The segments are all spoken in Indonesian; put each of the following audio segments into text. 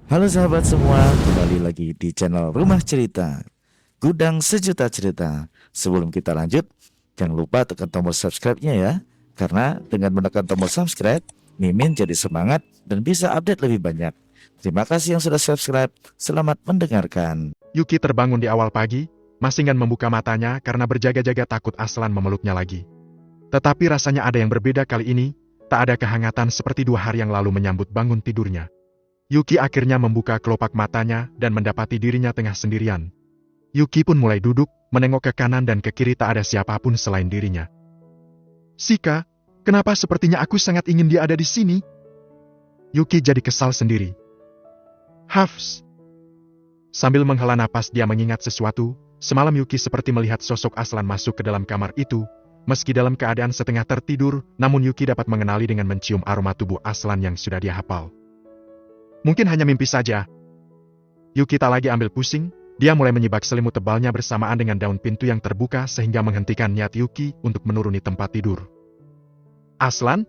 Halo sahabat semua, kembali lagi di channel Rumah Cerita, Gudang Sejuta Cerita. Sebelum kita lanjut, jangan lupa tekan tombol subscribe-nya ya. Karena dengan menekan tombol subscribe, Mimin jadi semangat dan bisa update lebih banyak. Terima kasih yang sudah subscribe, selamat mendengarkan. Yuki terbangun di awal pagi, masih enggan membuka matanya karena berjaga-jaga takut Aslan memeluknya lagi. Tetapi rasanya ada yang berbeda kali ini, tak ada kehangatan seperti 2 hari yang lalu menyambut bangun tidurnya. Yuki akhirnya membuka kelopak matanya dan mendapati dirinya tengah sendirian. Yuki pun mulai duduk, menengok ke kanan dan ke kiri tak ada siapapun selain dirinya. Shika, kenapa sepertinya aku sangat ingin dia ada di sini? Yuki jadi kesal sendiri. Hafs. Sambil menghela napas dia mengingat sesuatu, semalam Yuki seperti melihat sosok Aslan masuk ke dalam kamar itu. Meski dalam keadaan setengah tertidur, namun Yuki dapat mengenali dengan mencium aroma tubuh Aslan yang sudah dia hafal. Mungkin hanya mimpi saja. Yuki tak lagi ambil pusing, dia mulai menyibak selimut tebalnya bersamaan dengan daun pintu yang terbuka sehingga menghentikan niat Yuki untuk menuruni tempat tidur. Aslan?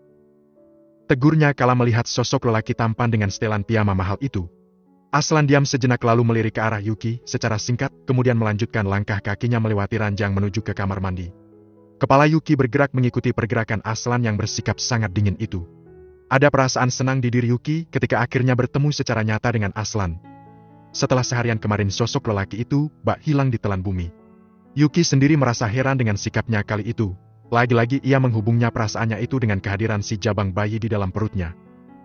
Tegurnya kala melihat sosok lelaki tampan dengan setelan piyama mahal itu. Aslan diam sejenak lalu melirik ke arah Yuki secara singkat, kemudian melanjutkan langkah kakinya melewati ranjang menuju ke kamar mandi. Kepala Yuki bergerak mengikuti pergerakan Aslan yang bersikap sangat dingin itu. Ada perasaan senang di diri Yuki ketika akhirnya bertemu secara nyata dengan Aslan. Setelah seharian kemarin sosok lelaki itu bak hilang di telan bumi. Yuki sendiri merasa heran dengan sikapnya kali itu. Lagi-lagi ia menghubungnya perasaannya itu dengan kehadiran si jabang bayi di dalam perutnya.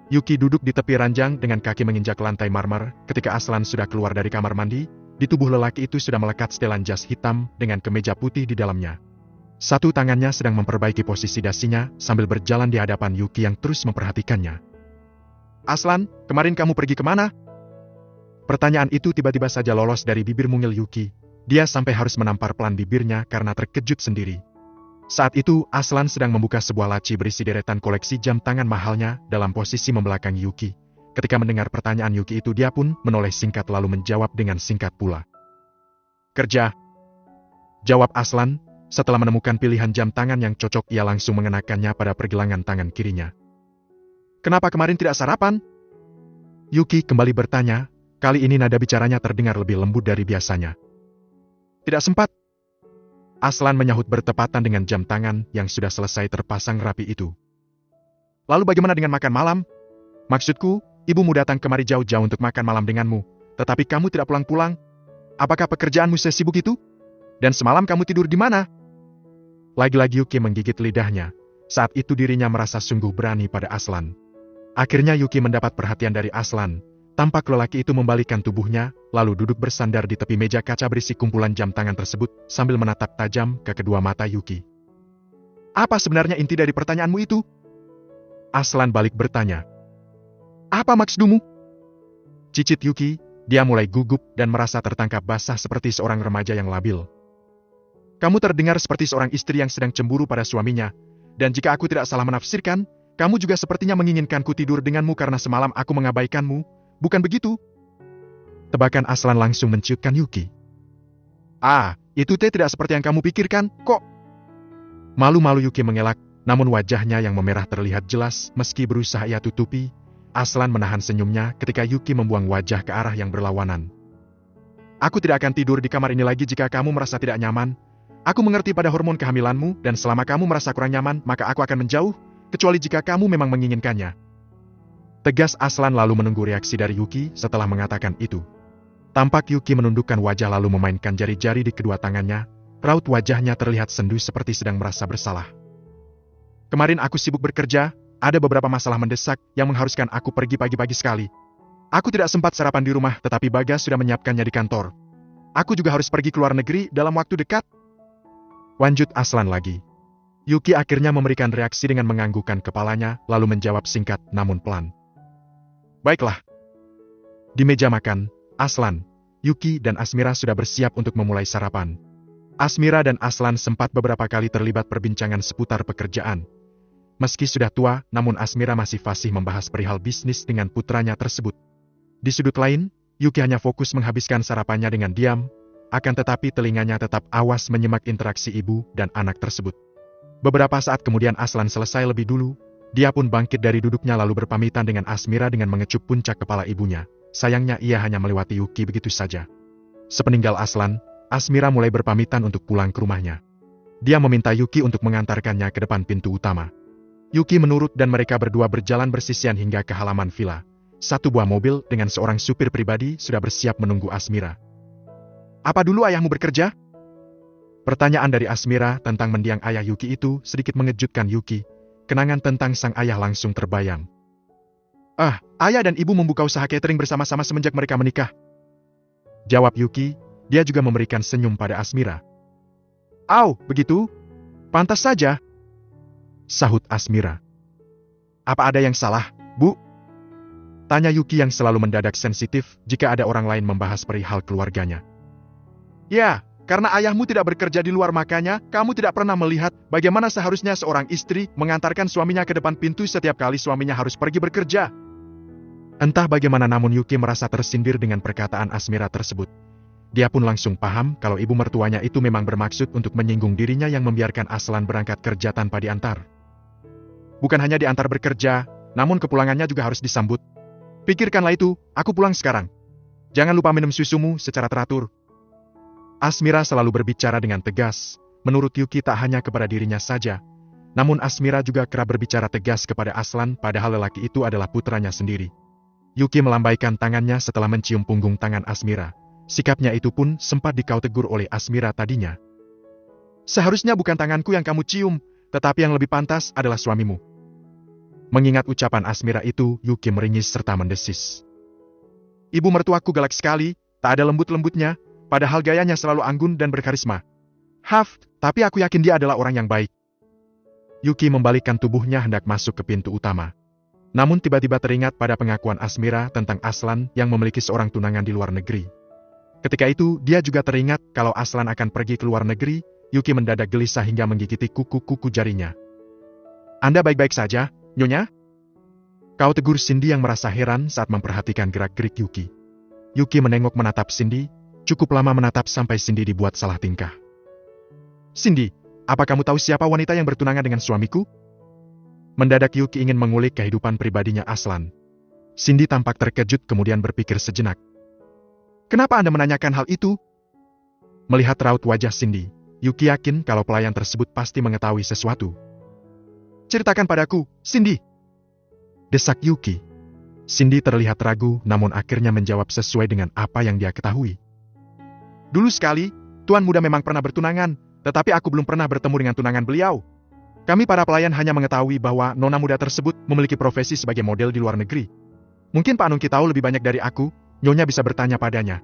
Yuki duduk di tepi ranjang dengan kaki menginjak lantai marmer. Ketika Aslan sudah keluar dari kamar mandi, di tubuh lelaki itu sudah melekat setelan jas hitam dengan kemeja putih di dalamnya. Satu tangannya sedang memperbaiki posisi dasinya sambil berjalan di hadapan Yuki yang terus memperhatikannya. Aslan, kemarin kamu pergi kemana? Pertanyaan itu tiba-tiba saja lolos dari bibir mungil Yuki. Dia sampai harus menampar pelan bibirnya karena terkejut sendiri. Saat itu, Aslan sedang membuka sebuah laci berisi deretan koleksi jam tangan mahalnya dalam posisi membelakangi Yuki. Ketika mendengar pertanyaan Yuki itu dia pun menoleh singkat lalu menjawab dengan singkat pula. Kerja. Jawab Aslan. Setelah menemukan pilihan jam tangan yang cocok, ia langsung mengenakannya pada pergelangan tangan kirinya. Kenapa kemarin tidak sarapan? Yuki kembali bertanya, kali ini nada bicaranya terdengar lebih lembut dari biasanya. Tidak sempat. Aslan menyahut bertepatan dengan jam tangan yang sudah selesai terpasang rapi itu. Lalu bagaimana dengan makan malam? Maksudku, ibumu datang kemari jauh-jauh untuk makan malam denganmu, tetapi kamu tidak pulang-pulang. Apakah pekerjaanmu sesibuk itu? Dan semalam kamu tidur di mana? Lagi-lagi Yuki menggigit lidahnya. Saat itu dirinya merasa sungguh berani pada Aslan. Akhirnya Yuki mendapat perhatian dari Aslan. Tampak lelaki itu membalikkan tubuhnya, lalu duduk bersandar di tepi meja kaca berisi kumpulan jam tangan tersebut, sambil menatap tajam ke kedua mata Yuki. Apa sebenarnya inti dari pertanyaanmu itu? Aslan balik bertanya. Apa maksudmu? Cicit Yuki, dia mulai gugup dan merasa tertangkap basah seperti seorang remaja yang labil. Kamu terdengar seperti seorang istri yang sedang cemburu pada suaminya, dan jika aku tidak salah menafsirkan, kamu juga sepertinya menginginkanku tidur denganmu karena semalam aku mengabaikanmu, bukan begitu? Tebakan Aslan langsung menciutkan Yuki. Itu tidak seperti yang kamu pikirkan, kok? Malu-malu Yuki mengelak, namun wajahnya yang memerah terlihat jelas meski berusaha ia tutupi. Aslan menahan senyumnya ketika Yuki membuang wajah ke arah yang berlawanan. Aku tidak akan tidur di kamar ini lagi jika kamu merasa tidak nyaman. Aku mengerti pada hormon kehamilanmu, dan selama kamu merasa kurang nyaman, maka aku akan menjauh, kecuali jika kamu memang menginginkannya. Tegas Aslan lalu menunggu reaksi dari Yuki setelah mengatakan itu. Tampak Yuki menundukkan wajah lalu memainkan jari-jari di kedua tangannya, raut wajahnya terlihat sendu seperti sedang merasa bersalah. Kemarin aku sibuk bekerja, ada beberapa masalah mendesak yang mengharuskan aku pergi pagi-pagi sekali. Aku tidak sempat sarapan di rumah, tetapi Bagas sudah menyiapkannya di kantor. Aku juga harus pergi ke luar negeri dalam waktu dekat. Lanjut Aslan lagi. Yuki akhirnya memberikan reaksi dengan menganggukkan kepalanya, lalu menjawab singkat namun pelan. Baiklah. Di meja makan, Aslan, Yuki dan Asmira sudah bersiap untuk memulai sarapan. Asmira dan Aslan sempat beberapa kali terlibat perbincangan seputar pekerjaan. Meski sudah tua, namun Asmira masih fasih membahas perihal bisnis dengan putranya tersebut. Di sudut lain, Yuki hanya fokus menghabiskan sarapannya dengan diam, akan tetapi telinganya tetap awas menyimak interaksi ibu dan anak tersebut. Beberapa saat kemudian Aslan selesai lebih dulu, dia pun bangkit dari duduknya lalu berpamitan dengan Asmira dengan mengecup puncak kepala ibunya. sayangnya ia hanya melewati Yuki begitu saja. Sepeninggal Aslan, Asmira mulai berpamitan untuk pulang ke rumahnya. Dia meminta Yuki untuk mengantarkannya ke depan pintu utama. Yuki menurut dan mereka berdua berjalan bersisian hingga ke halaman villa. Satu buah mobil dengan seorang supir pribadi sudah bersiap menunggu Asmira. "Apa dulu ayahmu bekerja?" Pertanyaan dari Asmira tentang mendiang ayah Yuki itu sedikit mengejutkan Yuki. Kenangan tentang sang ayah langsung terbayang. Ayah dan ibu membuka usaha catering bersama-sama semenjak mereka menikah." Jawab Yuki, dia juga memberikan senyum pada Asmira. "Au, begitu? Pantas saja," sahut Asmira. "Apa ada yang salah, Bu?" Tanya Yuki yang selalu mendadak sensitif jika ada orang lain membahas perihal keluarganya. "Ya, karena ayahmu tidak bekerja di luar makanya, kamu tidak pernah melihat bagaimana seharusnya seorang istri mengantarkan suaminya ke depan pintu setiap kali suaminya harus pergi bekerja." Entah bagaimana namun Yuki merasa tersindir dengan perkataan Asmira tersebut. Dia pun langsung paham kalau ibu mertuanya itu memang bermaksud untuk menyinggung dirinya yang membiarkan Aslan berangkat kerja tanpa diantar. Bukan hanya diantar bekerja, namun kepulangannya juga harus disambut. "Pikirkanlah itu, aku pulang sekarang. Jangan lupa minum susumu secara teratur." Asmira selalu berbicara dengan tegas. Menurut Yuki tak hanya kepada dirinya saja, namun Asmira juga kerap berbicara tegas kepada Aslan padahal lelaki itu adalah putranya sendiri. Yuki melambaikan tangannya setelah mencium punggung tangan Asmira. Sikapnya itu pun sempat dikau tegur oleh Asmira tadinya. "Seharusnya bukan tanganku yang kamu cium, tetapi yang lebih pantas adalah suamimu." Mengingat ucapan Asmira itu, Yuki meringis serta mendesis. "Ibu mertuaku galak sekali, tak ada lembut-lembutnya, padahal gayanya selalu anggun dan berkarisma. Tapi aku yakin dia adalah orang yang baik." Yuki membalikkan tubuhnya hendak masuk ke pintu utama. Namun tiba-tiba teringat pada pengakuan Asmira tentang Aslan yang memiliki seorang tunangan di luar negeri. Ketika itu, dia juga teringat kalau Aslan akan pergi ke luar negeri. Yuki mendadak gelisah hingga menggigiti kuku-kuku jarinya. "Anda baik-baik saja, Nyonya?" Kau tegur Cindy yang merasa heran saat memperhatikan gerak-gerik Yuki. Yuki menengok menatap Cindy, cukup lama menatap sampai Cindy dibuat salah tingkah. "Cindy, apa kamu tahu siapa wanita yang bertunangan dengan suamiku?" Mendadak Yuki ingin mengulik kehidupan pribadinya Aslan. Cindy tampak terkejut kemudian berpikir sejenak. "Kenapa Anda menanyakan hal itu?" Melihat raut wajah Cindy, Yuki yakin kalau pelayan tersebut pasti mengetahui sesuatu. "Ceritakan padaku, Cindy," desak Yuki. Cindy terlihat ragu namun akhirnya menjawab sesuai dengan apa yang dia ketahui. "Dulu sekali, Tuan Muda memang pernah bertunangan, tetapi aku belum pernah bertemu dengan tunangan beliau. Kami para pelayan hanya mengetahui bahwa nona muda tersebut memiliki profesi sebagai model di luar negeri. Mungkin Pak Nungki tahu lebih banyak dari aku, Nyonya bisa bertanya padanya."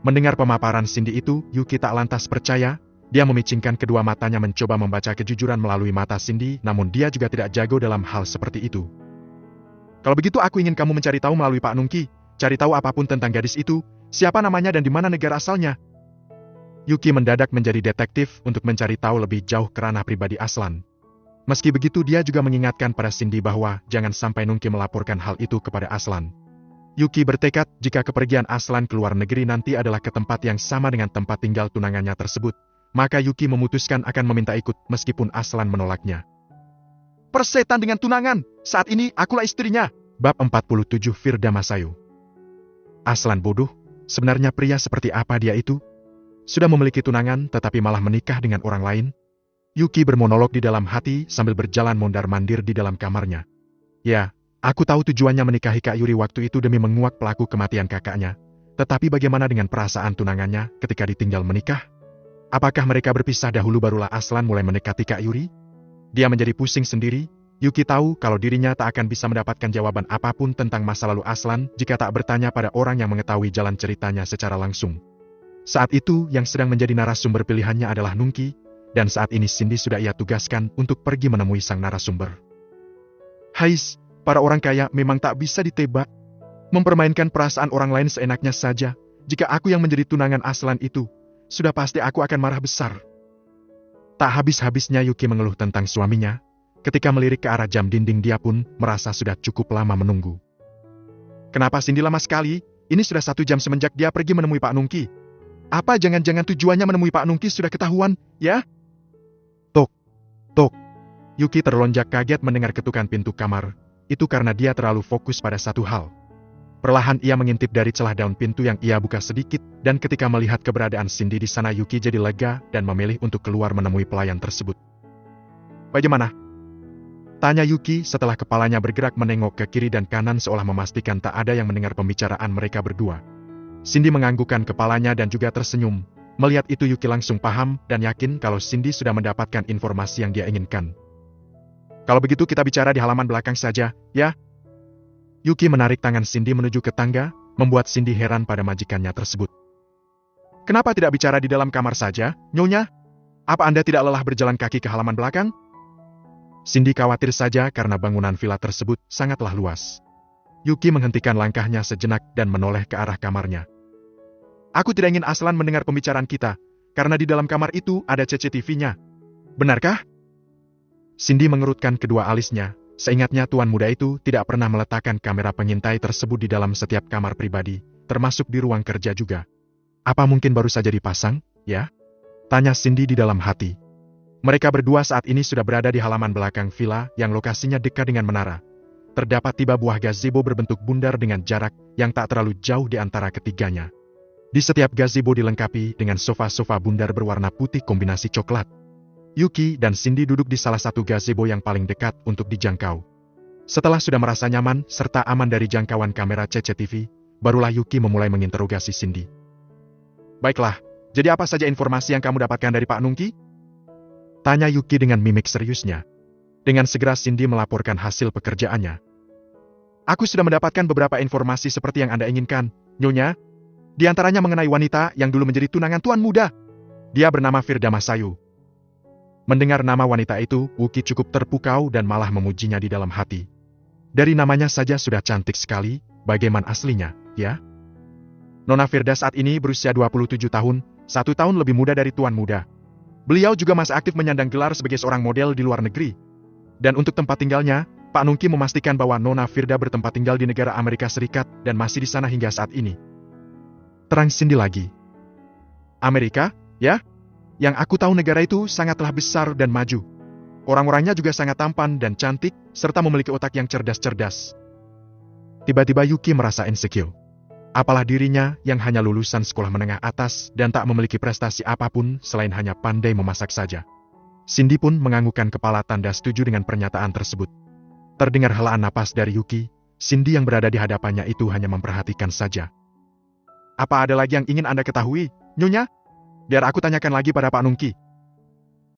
Mendengar pemaparan Cindy itu, Yuki tak lantas percaya. Dia memicingkan kedua matanya mencoba membaca kejujuran melalui mata Cindy, namun dia juga tidak jago dalam hal seperti itu. "Kalau begitu aku ingin kamu mencari tahu melalui Pak Nungki, cari tahu apapun tentang gadis itu, siapa namanya dan di mana negara asalnya." Yuki mendadak menjadi detektif untuk mencari tahu lebih jauh ke ranah pribadi Aslan. Meski begitu dia juga mengingatkan pada Cindy bahwa jangan sampai Nungki melaporkan hal itu kepada Aslan. Yuki bertekad jika kepergian Aslan ke luar negeri nanti adalah ke tempat yang sama dengan tempat tinggal tunangannya tersebut, maka Yuki memutuskan akan meminta ikut meskipun Aslan menolaknya. "Persetan dengan tunangan, saat ini akulah istrinya." Bab 47 Firda Masayu. Aslan bodoh, sebenarnya pria seperti apa dia itu? Sudah memiliki tunangan tetapi malah menikah dengan orang lain? Yuki bermonolog di dalam hati sambil berjalan mondar-mandir di dalam kamarnya. "Ya, aku tahu tujuannya menikahi Kak Yuri waktu itu demi menguak pelaku kematian kakaknya. Tetapi bagaimana dengan perasaan tunangannya ketika ditinggal menikah? Apakah mereka berpisah dahulu barulah Aslan mulai mendekati Kak Yuri?" Dia menjadi pusing sendiri. Yuki tahu kalau dirinya tak akan bisa mendapatkan jawaban apapun tentang masa lalu Aslan jika tak bertanya pada orang yang mengetahui jalan ceritanya secara langsung. Saat itu, yang sedang menjadi narasumber pilihannya adalah Nungki, dan saat ini Cindy sudah ia tugaskan untuk pergi menemui sang narasumber. Hais, para orang kaya memang tak bisa ditebak. Mempermainkan perasaan orang lain seenaknya saja. Jika aku yang menjadi tunangan Aslan itu, sudah pasti aku akan marah besar. Tak habis-habisnya Yuki mengeluh tentang suaminya. Ketika melirik ke arah jam dinding dia pun merasa sudah cukup lama menunggu. "Kenapa Cindy lama sekali? Ini sudah 1 jam semenjak dia pergi menemui Pak Nungki. Apa jangan-jangan tujuannya menemui Pak Nungki sudah ketahuan, ya?" Tok, tok. Yuki terlonjak kaget mendengar ketukan pintu kamar. Itu karena dia terlalu fokus pada satu hal. Perlahan ia mengintip dari celah daun pintu yang ia buka sedikit, dan ketika melihat keberadaan Cindy di sana, Yuki jadi lega dan memilih untuk keluar menemui pelayan tersebut. "Bagaimana?" tanya Yuki setelah kepalanya bergerak menengok ke kiri dan kanan seolah memastikan tak ada yang mendengar pembicaraan mereka berdua. Cindy menganggukkan kepalanya dan juga tersenyum. Melihat itu Yuki langsung paham dan yakin kalau Cindy sudah mendapatkan informasi yang dia inginkan. "Kalau begitu kita bicara di halaman belakang saja, ya?" Yuki menarik tangan Cindy menuju ke tangga, membuat Cindy heran pada majikannya tersebut. "Kenapa tidak bicara di dalam kamar saja, Nyonya? Apa Anda tidak lelah berjalan kaki ke halaman belakang?" Cindy khawatir saja karena bangunan villa tersebut sangatlah luas. Yuki menghentikan langkahnya sejenak dan menoleh ke arah kamarnya. "Aku tidak ingin Aslan mendengar pembicaraan kita, karena di dalam kamar itu ada CCTV-nya. Benarkah?" Cindy mengerutkan kedua alisnya. Seingatnya tuan muda itu tidak pernah meletakkan kamera pengintai tersebut di dalam setiap kamar pribadi, termasuk di ruang kerja juga. "Apa mungkin baru saja dipasang, ya?" tanya Cindy di dalam hati. Mereka berdua saat ini sudah berada di halaman belakang villa yang lokasinya dekat dengan menara. Terdapat tiba buah gazebo berbentuk bundar dengan jarak yang tak terlalu jauh di antara ketiganya. Di setiap gazebo dilengkapi dengan sofa-sofa bundar berwarna putih kombinasi coklat. Yuki dan Cindy duduk di salah satu gazebo yang paling dekat untuk dijangkau. Setelah sudah merasa nyaman serta aman dari jangkauan kamera CCTV, barulah Yuki memulai menginterogasi Cindy. "Baiklah, jadi apa saja informasi yang kamu dapatkan dari Pak Nungki?" tanya Yuki dengan mimik seriusnya. Dengan segera Cindy melaporkan hasil pekerjaannya. "Aku sudah mendapatkan beberapa informasi seperti yang Anda inginkan, Nyonya. Di antaranya mengenai wanita yang dulu menjadi tunangan tuan muda. Dia bernama Firda Masayu." Mendengar nama wanita itu, Yuki cukup terpukau dan malah memujinya di dalam hati. Dari namanya saja sudah cantik sekali, bagaimana aslinya, ya? Nona Firda saat ini berusia 27 tahun, 1 tahun lebih muda dari tuan muda. Beliau juga masih aktif menyandang gelar sebagai seorang model di luar negeri. Dan untuk tempat tinggalnya, Pak Nungki memastikan bahwa Nona Firda bertempat tinggal di negara Amerika Serikat dan masih di sana hingga saat ini. Terang Cindy lagi. "Amerika, ya? Yang aku tahu negara itu sangatlah besar dan maju. Orang-orangnya juga sangat tampan dan cantik, serta memiliki otak yang cerdas-cerdas." Tiba-tiba Yuki merasa insecure. Apalah dirinya yang hanya lulusan sekolah menengah atas dan tak memiliki prestasi apapun selain hanya pandai memasak saja. Cindy pun menganggukkan kepala tanda setuju dengan pernyataan tersebut. Terdengar helaan napas dari Yuki, Cindy yang berada di hadapannya itu hanya memperhatikan saja. "Apa ada lagi yang ingin Anda ketahui, Nyonya? Biar aku tanyakan lagi pada Pak Nungki."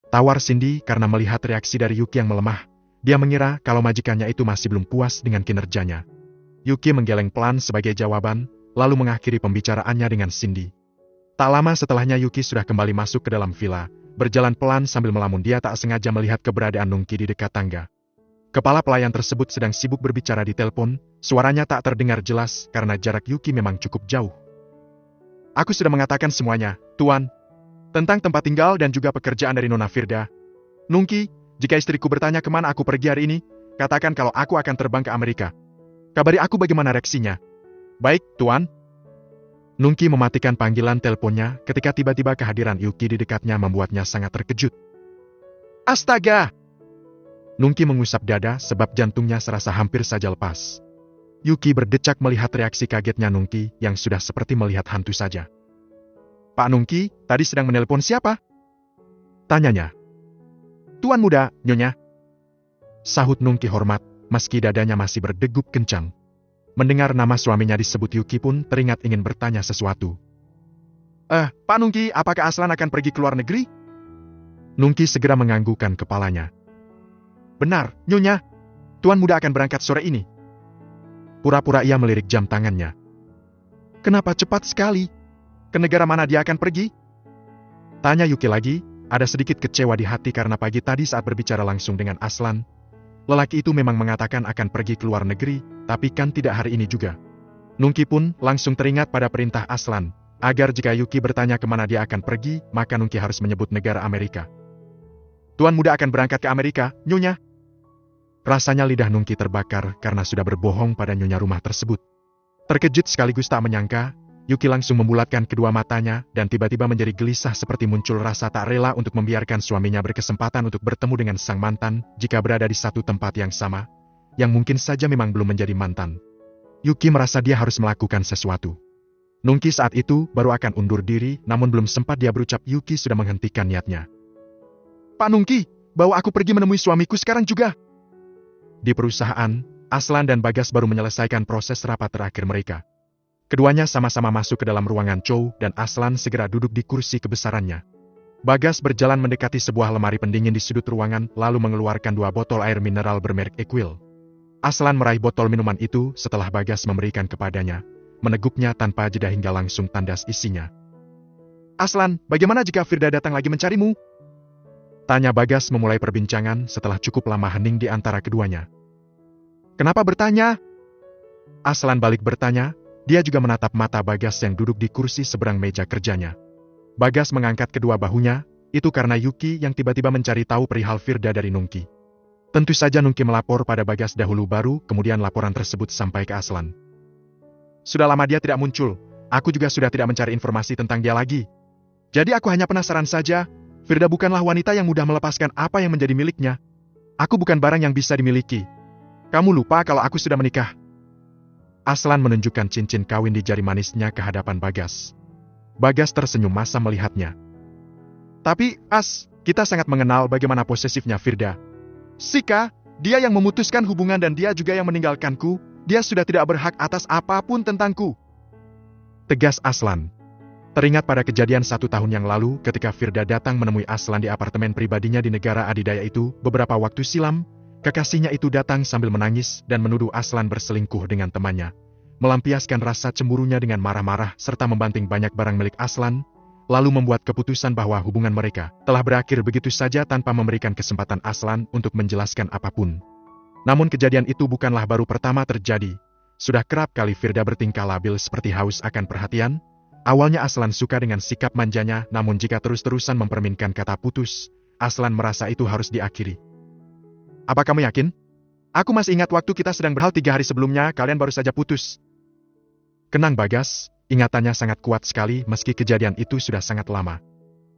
Tawar Cindy karena melihat reaksi dari Yuki yang melemah. Dia mengira kalau majikannya itu masih belum puas dengan kinerjanya. Yuki menggeleng pelan sebagai jawaban, lalu mengakhiri pembicaraannya dengan Cindy. Tak lama setelahnya Yuki sudah kembali masuk ke dalam villa. Berjalan pelan sambil melamun dia tak sengaja melihat keberadaan Nungki di dekat tangga. Kepala pelayan tersebut sedang sibuk berbicara di telepon, suaranya tak terdengar jelas karena jarak Yuki memang cukup jauh. "Aku sudah mengatakan semuanya, Tuan. Tentang tempat tinggal dan juga pekerjaan dari Nona Firda. Nungki, jika istriku bertanya kemana aku pergi hari ini, katakan kalau aku akan terbang ke Amerika. Kabari aku bagaimana reaksinya." "Baik, Tuan." Nungki mematikan panggilan teleponnya ketika tiba-tiba kehadiran Yuki di dekatnya membuatnya sangat terkejut. "Astaga!" Nungki mengusap dada sebab jantungnya serasa hampir saja lepas. Yuki berdecak melihat reaksi kagetnya Nungki yang sudah seperti melihat hantu saja. "Pak Nungki, tadi sedang menelpon siapa?" tanyanya. "Tuan muda, Nyonya." Sahut Nungki hormat, meski dadanya masih berdegup kencang. Mendengar nama suaminya disebut Yuki pun teringat ingin bertanya sesuatu. Pak Nungki, apakah Aslan akan pergi ke luar negeri?" Nungki segera menganggukkan kepalanya. "Benar, Nyonya. Tuan muda akan berangkat sore ini." Pura-pura ia melirik jam tangannya. "Kenapa cepat sekali? Ke negara mana dia akan pergi?" tanya Yuki lagi, ada sedikit kecewa di hati karena pagi tadi saat berbicara langsung dengan Aslan, lelaki itu memang mengatakan akan pergi ke luar negeri, tapi kan tidak hari ini juga. Nungki pun langsung teringat pada perintah Aslan, agar jika Yuki bertanya kemana dia akan pergi, maka Nungki harus menyebut negara Amerika. "Tuan muda akan berangkat ke Amerika, Nyonya." Rasanya lidah Nungki terbakar karena sudah berbohong pada nyonya rumah tersebut. Terkejut sekaligus tak menyangka, Yuki langsung membulatkan kedua matanya dan tiba-tiba menjadi gelisah seperti muncul rasa tak rela untuk membiarkan suaminya berkesempatan untuk bertemu dengan sang mantan jika berada di satu tempat yang sama, yang mungkin saja memang belum menjadi mantan. Yuki merasa dia harus melakukan sesuatu. Nungki saat itu baru akan undur diri, namun belum sempat dia berucap Yuki sudah menghentikan niatnya. Pak Nungki, bawa aku pergi menemui suamiku sekarang juga. Di perusahaan, Aslan dan Bagas baru menyelesaikan proses rapat terakhir mereka. Keduanya sama-sama masuk ke dalam ruangan Chow dan Aslan segera duduk di kursi kebesarannya. Bagas berjalan mendekati sebuah lemari pendingin di sudut ruangan lalu mengeluarkan 2 botol air mineral bermerek Equil. Aslan meraih botol minuman itu setelah Bagas memberikan kepadanya, meneguknya tanpa jeda hingga langsung tandas isinya. Aslan, bagaimana jika Firda datang lagi mencarimu? Tanya Bagas memulai perbincangan setelah cukup lama hening di antara keduanya. Kenapa bertanya? Aslan balik bertanya, dia juga menatap mata Bagas yang duduk di kursi seberang meja kerjanya. Bagas mengangkat kedua bahunya, itu karena Yuki yang tiba-tiba mencari tahu perihal Firda dari Nungki. Tentu saja Nungki melapor pada Bagas dahulu baru kemudian laporan tersebut sampai ke Aslan. Sudah lama dia tidak muncul, aku juga sudah tidak mencari informasi tentang dia lagi. Jadi aku hanya penasaran saja, Firda bukanlah wanita yang mudah melepaskan apa yang menjadi miliknya. Aku bukan barang yang bisa dimiliki. Kamu lupa kalau aku sudah menikah. Aslan menunjukkan cincin kawin di jari manisnya ke hadapan Bagas. Bagas tersenyum masa melihatnya. Tapi, kita sangat mengenal bagaimana posesifnya Firda. Sika, dia yang memutuskan hubungan dan dia juga yang meninggalkanku, dia sudah tidak berhak atas apapun tentangku. Tegas Aslan. Teringat pada kejadian 1 tahun yang lalu ketika Firda datang menemui Aslan di apartemen pribadinya di negara adidaya itu beberapa waktu silam, kekasihnya itu datang sambil menangis dan menuduh Aslan berselingkuh dengan temannya, melampiaskan rasa cemburunya dengan marah-marah serta membanting banyak barang milik Aslan, lalu membuat keputusan bahwa hubungan mereka telah berakhir begitu saja tanpa memberikan kesempatan Aslan untuk menjelaskan apapun. Namun kejadian itu bukanlah baru pertama terjadi. Sudah kerap kali Firda bertingkah labil seperti haus akan perhatian. Awalnya Aslan suka dengan sikap manjanya, namun jika terus-terusan memperminkan kata putus, Aslan merasa itu harus diakhiri. Apa kamu yakin? Aku masih ingat waktu kita sedang berhal 3 hari sebelumnya, kalian baru saja putus. Kenang Bagas, ingatannya sangat kuat sekali meski kejadian itu sudah sangat lama.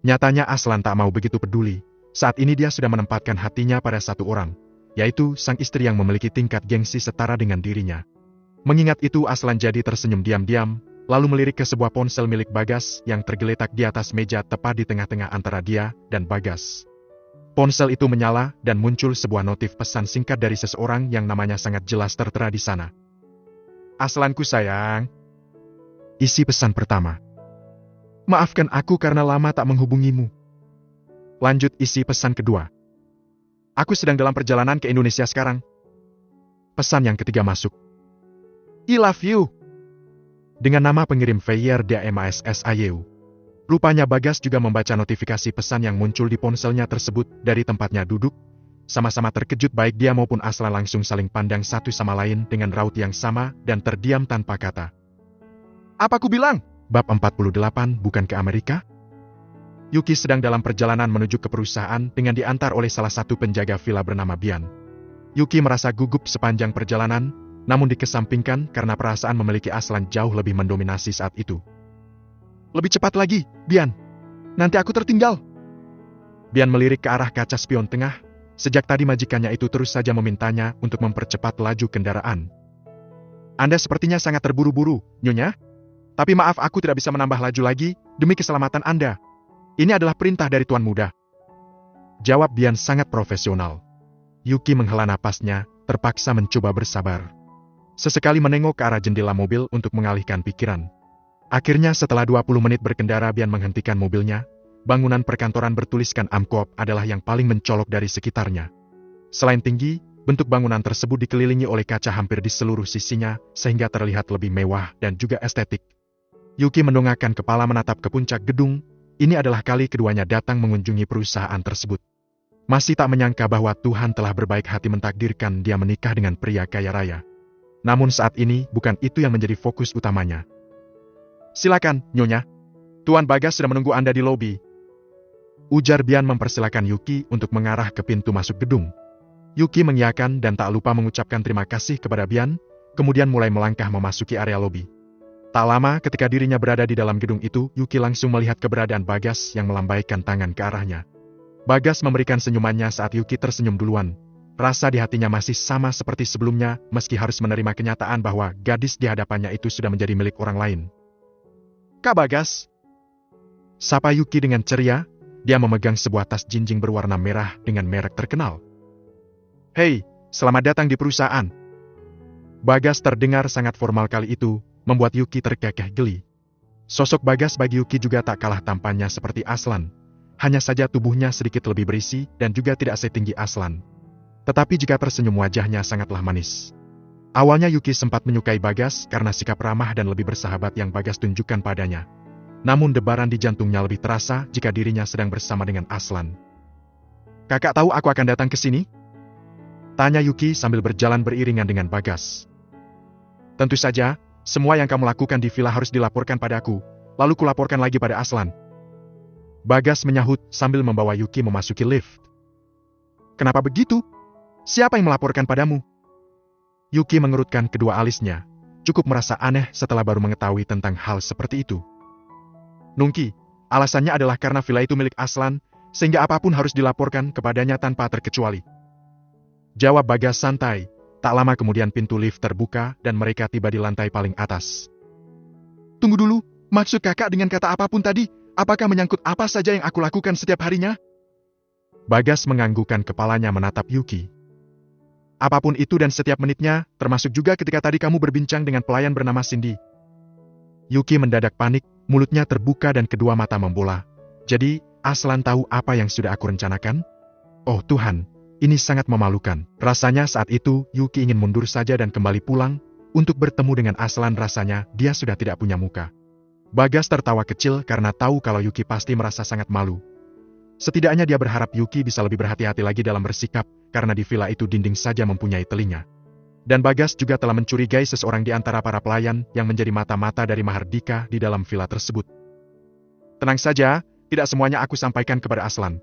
Nyatanya Aslan tak mau begitu peduli. Saat ini dia sudah menempatkan hatinya pada satu orang, yaitu sang istri yang memiliki tingkat gengsi setara dengan dirinya. Mengingat itu Aslan jadi tersenyum diam-diam, lalu melirik ke sebuah ponsel milik Bagas yang tergeletak di atas meja tepat di tengah-tengah antara dia dan Bagas. Ponsel itu menyala dan muncul sebuah notif pesan singkat dari seseorang yang namanya sangat jelas tertera di sana. Aslanku sayang. Isi pesan pertama. Maafkan aku karena lama tak menghubungimu. Lanjut isi pesan kedua. Aku sedang dalam perjalanan ke Indonesia sekarang. Pesan yang ketiga masuk. I love you. Dengan nama pengirim Feyer DMASSAYU. Rupanya Bagas juga membaca notifikasi pesan yang muncul di ponselnya tersebut dari tempatnya duduk. Sama-sama terkejut baik dia maupun Aslan langsung saling pandang satu sama lain dengan raut yang sama dan terdiam tanpa kata. Apa ku bilang? Bab 48 bukan ke Amerika? Yuki sedang dalam perjalanan menuju ke perusahaan dengan diantar oleh salah satu penjaga villa bernama Bian. Yuki merasa gugup sepanjang perjalanan, namun dikesampingkan karena perasaan memiliki Aslan jauh lebih mendominasi saat itu. Lebih cepat lagi, Bian. Nanti aku tertinggal. Bian melirik ke arah kaca spion tengah. Sejak tadi majikannya itu terus saja memintanya untuk mempercepat laju kendaraan. Anda sepertinya sangat terburu-buru, Nyonya. Tapi maaf aku tidak bisa menambah laju lagi, demi keselamatan Anda. Ini adalah perintah dari Tuan Muda. Jawab Bian sangat profesional. Yuki menghela napasnya, terpaksa mencoba bersabar. Sesekali menengok ke arah jendela mobil untuk mengalihkan pikiran. Akhirnya setelah 20 menit berkendara Bian menghentikan mobilnya. Bangunan perkantoran bertuliskan Amcoop adalah yang paling mencolok dari sekitarnya. Selain tinggi, bentuk bangunan tersebut dikelilingi oleh kaca hampir di seluruh sisinya, sehingga terlihat lebih mewah dan juga estetik. Yuki mendongakkan kepala menatap ke puncak gedung. Ini adalah kali keduanya datang mengunjungi perusahaan tersebut. Masih tak menyangka bahwa Tuhan telah berbaik hati mentakdirkan dia menikah dengan pria kaya raya. Namun saat ini bukan itu yang menjadi fokus utamanya. Silakan, Nyonya. Tuan Bagas sudah menunggu Anda di lobi. Ujar Bian mempersilakan Yuki untuk mengarah ke pintu masuk gedung. Yuki mengiyakan dan tak lupa mengucapkan terima kasih kepada Bian, kemudian mulai melangkah memasuki area lobi. Tak lama ketika dirinya berada di dalam gedung itu, Yuki langsung melihat keberadaan Bagas yang melambaikan tangan ke arahnya. Bagas memberikan senyumannya saat Yuki tersenyum duluan. rasa di hatinya masih sama seperti sebelumnya meski harus menerima kenyataan bahwa gadis di hadapannya itu sudah menjadi milik orang lain. "Kak Bagas," sapa Yuki dengan ceria, dia memegang sebuah tas jinjing berwarna merah dengan merek terkenal. "Hei, selamat datang di perusahaan." Bagas terdengar sangat formal kali itu, membuat Yuki terkekeh geli. Sosok Bagas bagi Yuki juga tak kalah tampannya seperti Aslan. Hanya saja tubuhnya sedikit lebih berisi dan juga tidak setinggi Aslan. Tetapi jika tersenyum wajahnya sangatlah manis. Awalnya Yuki sempat menyukai Bagas karena sikap ramah dan lebih bersahabat yang Bagas tunjukkan padanya. Namun debaran di jantungnya lebih terasa jika dirinya sedang bersama dengan Aslan. "Kakak tahu aku akan datang ke sini?" tanya Yuki sambil berjalan beriringan dengan Bagas. "Tentu saja, semua yang kamu lakukan di villa harus dilaporkan padaku, lalu kulaporkan lagi pada Aslan." Bagas menyahut sambil membawa Yuki memasuki lift. "Kenapa begitu? Siapa yang melaporkan padamu?" Yuki mengerutkan kedua alisnya, cukup merasa aneh setelah baru mengetahui tentang hal seperti itu. "Nungki, alasannya adalah karena villa itu milik Aslan, sehingga apapun harus dilaporkan kepadanya tanpa terkecuali," jawab Bagas santai. Tak lama kemudian pintu lift terbuka dan mereka tiba di lantai paling atas. "Tunggu dulu, maksud kakak dengan kata apapun tadi, apakah menyangkut apa saja yang aku lakukan setiap harinya?" Bagas menganggukkan kepalanya menatap Yuki. "Apapun itu dan setiap menitnya, termasuk juga ketika tadi kamu berbincang dengan pelayan bernama Cindy." Yuki mendadak panik, mulutnya terbuka dan kedua mata membola. "Jadi, Aslan tahu apa yang sudah aku rencanakan? Oh Tuhan, ini sangat memalukan." Rasanya saat itu, Yuki ingin mundur saja dan kembali pulang. Untuk bertemu dengan Aslan rasanya, dia sudah tidak punya muka. Bagas tertawa kecil karena tahu kalau Yuki pasti merasa sangat malu. Setidaknya dia berharap Yuki bisa lebih berhati-hati lagi dalam bersikap, karena di villa itu dinding saja mempunyai telinga. Dan Bagas juga telah mencurigai seseorang di antara para pelayan yang menjadi mata-mata dari Mahardika di dalam villa tersebut. "Tenang saja, tidak semuanya aku sampaikan kepada Aslan.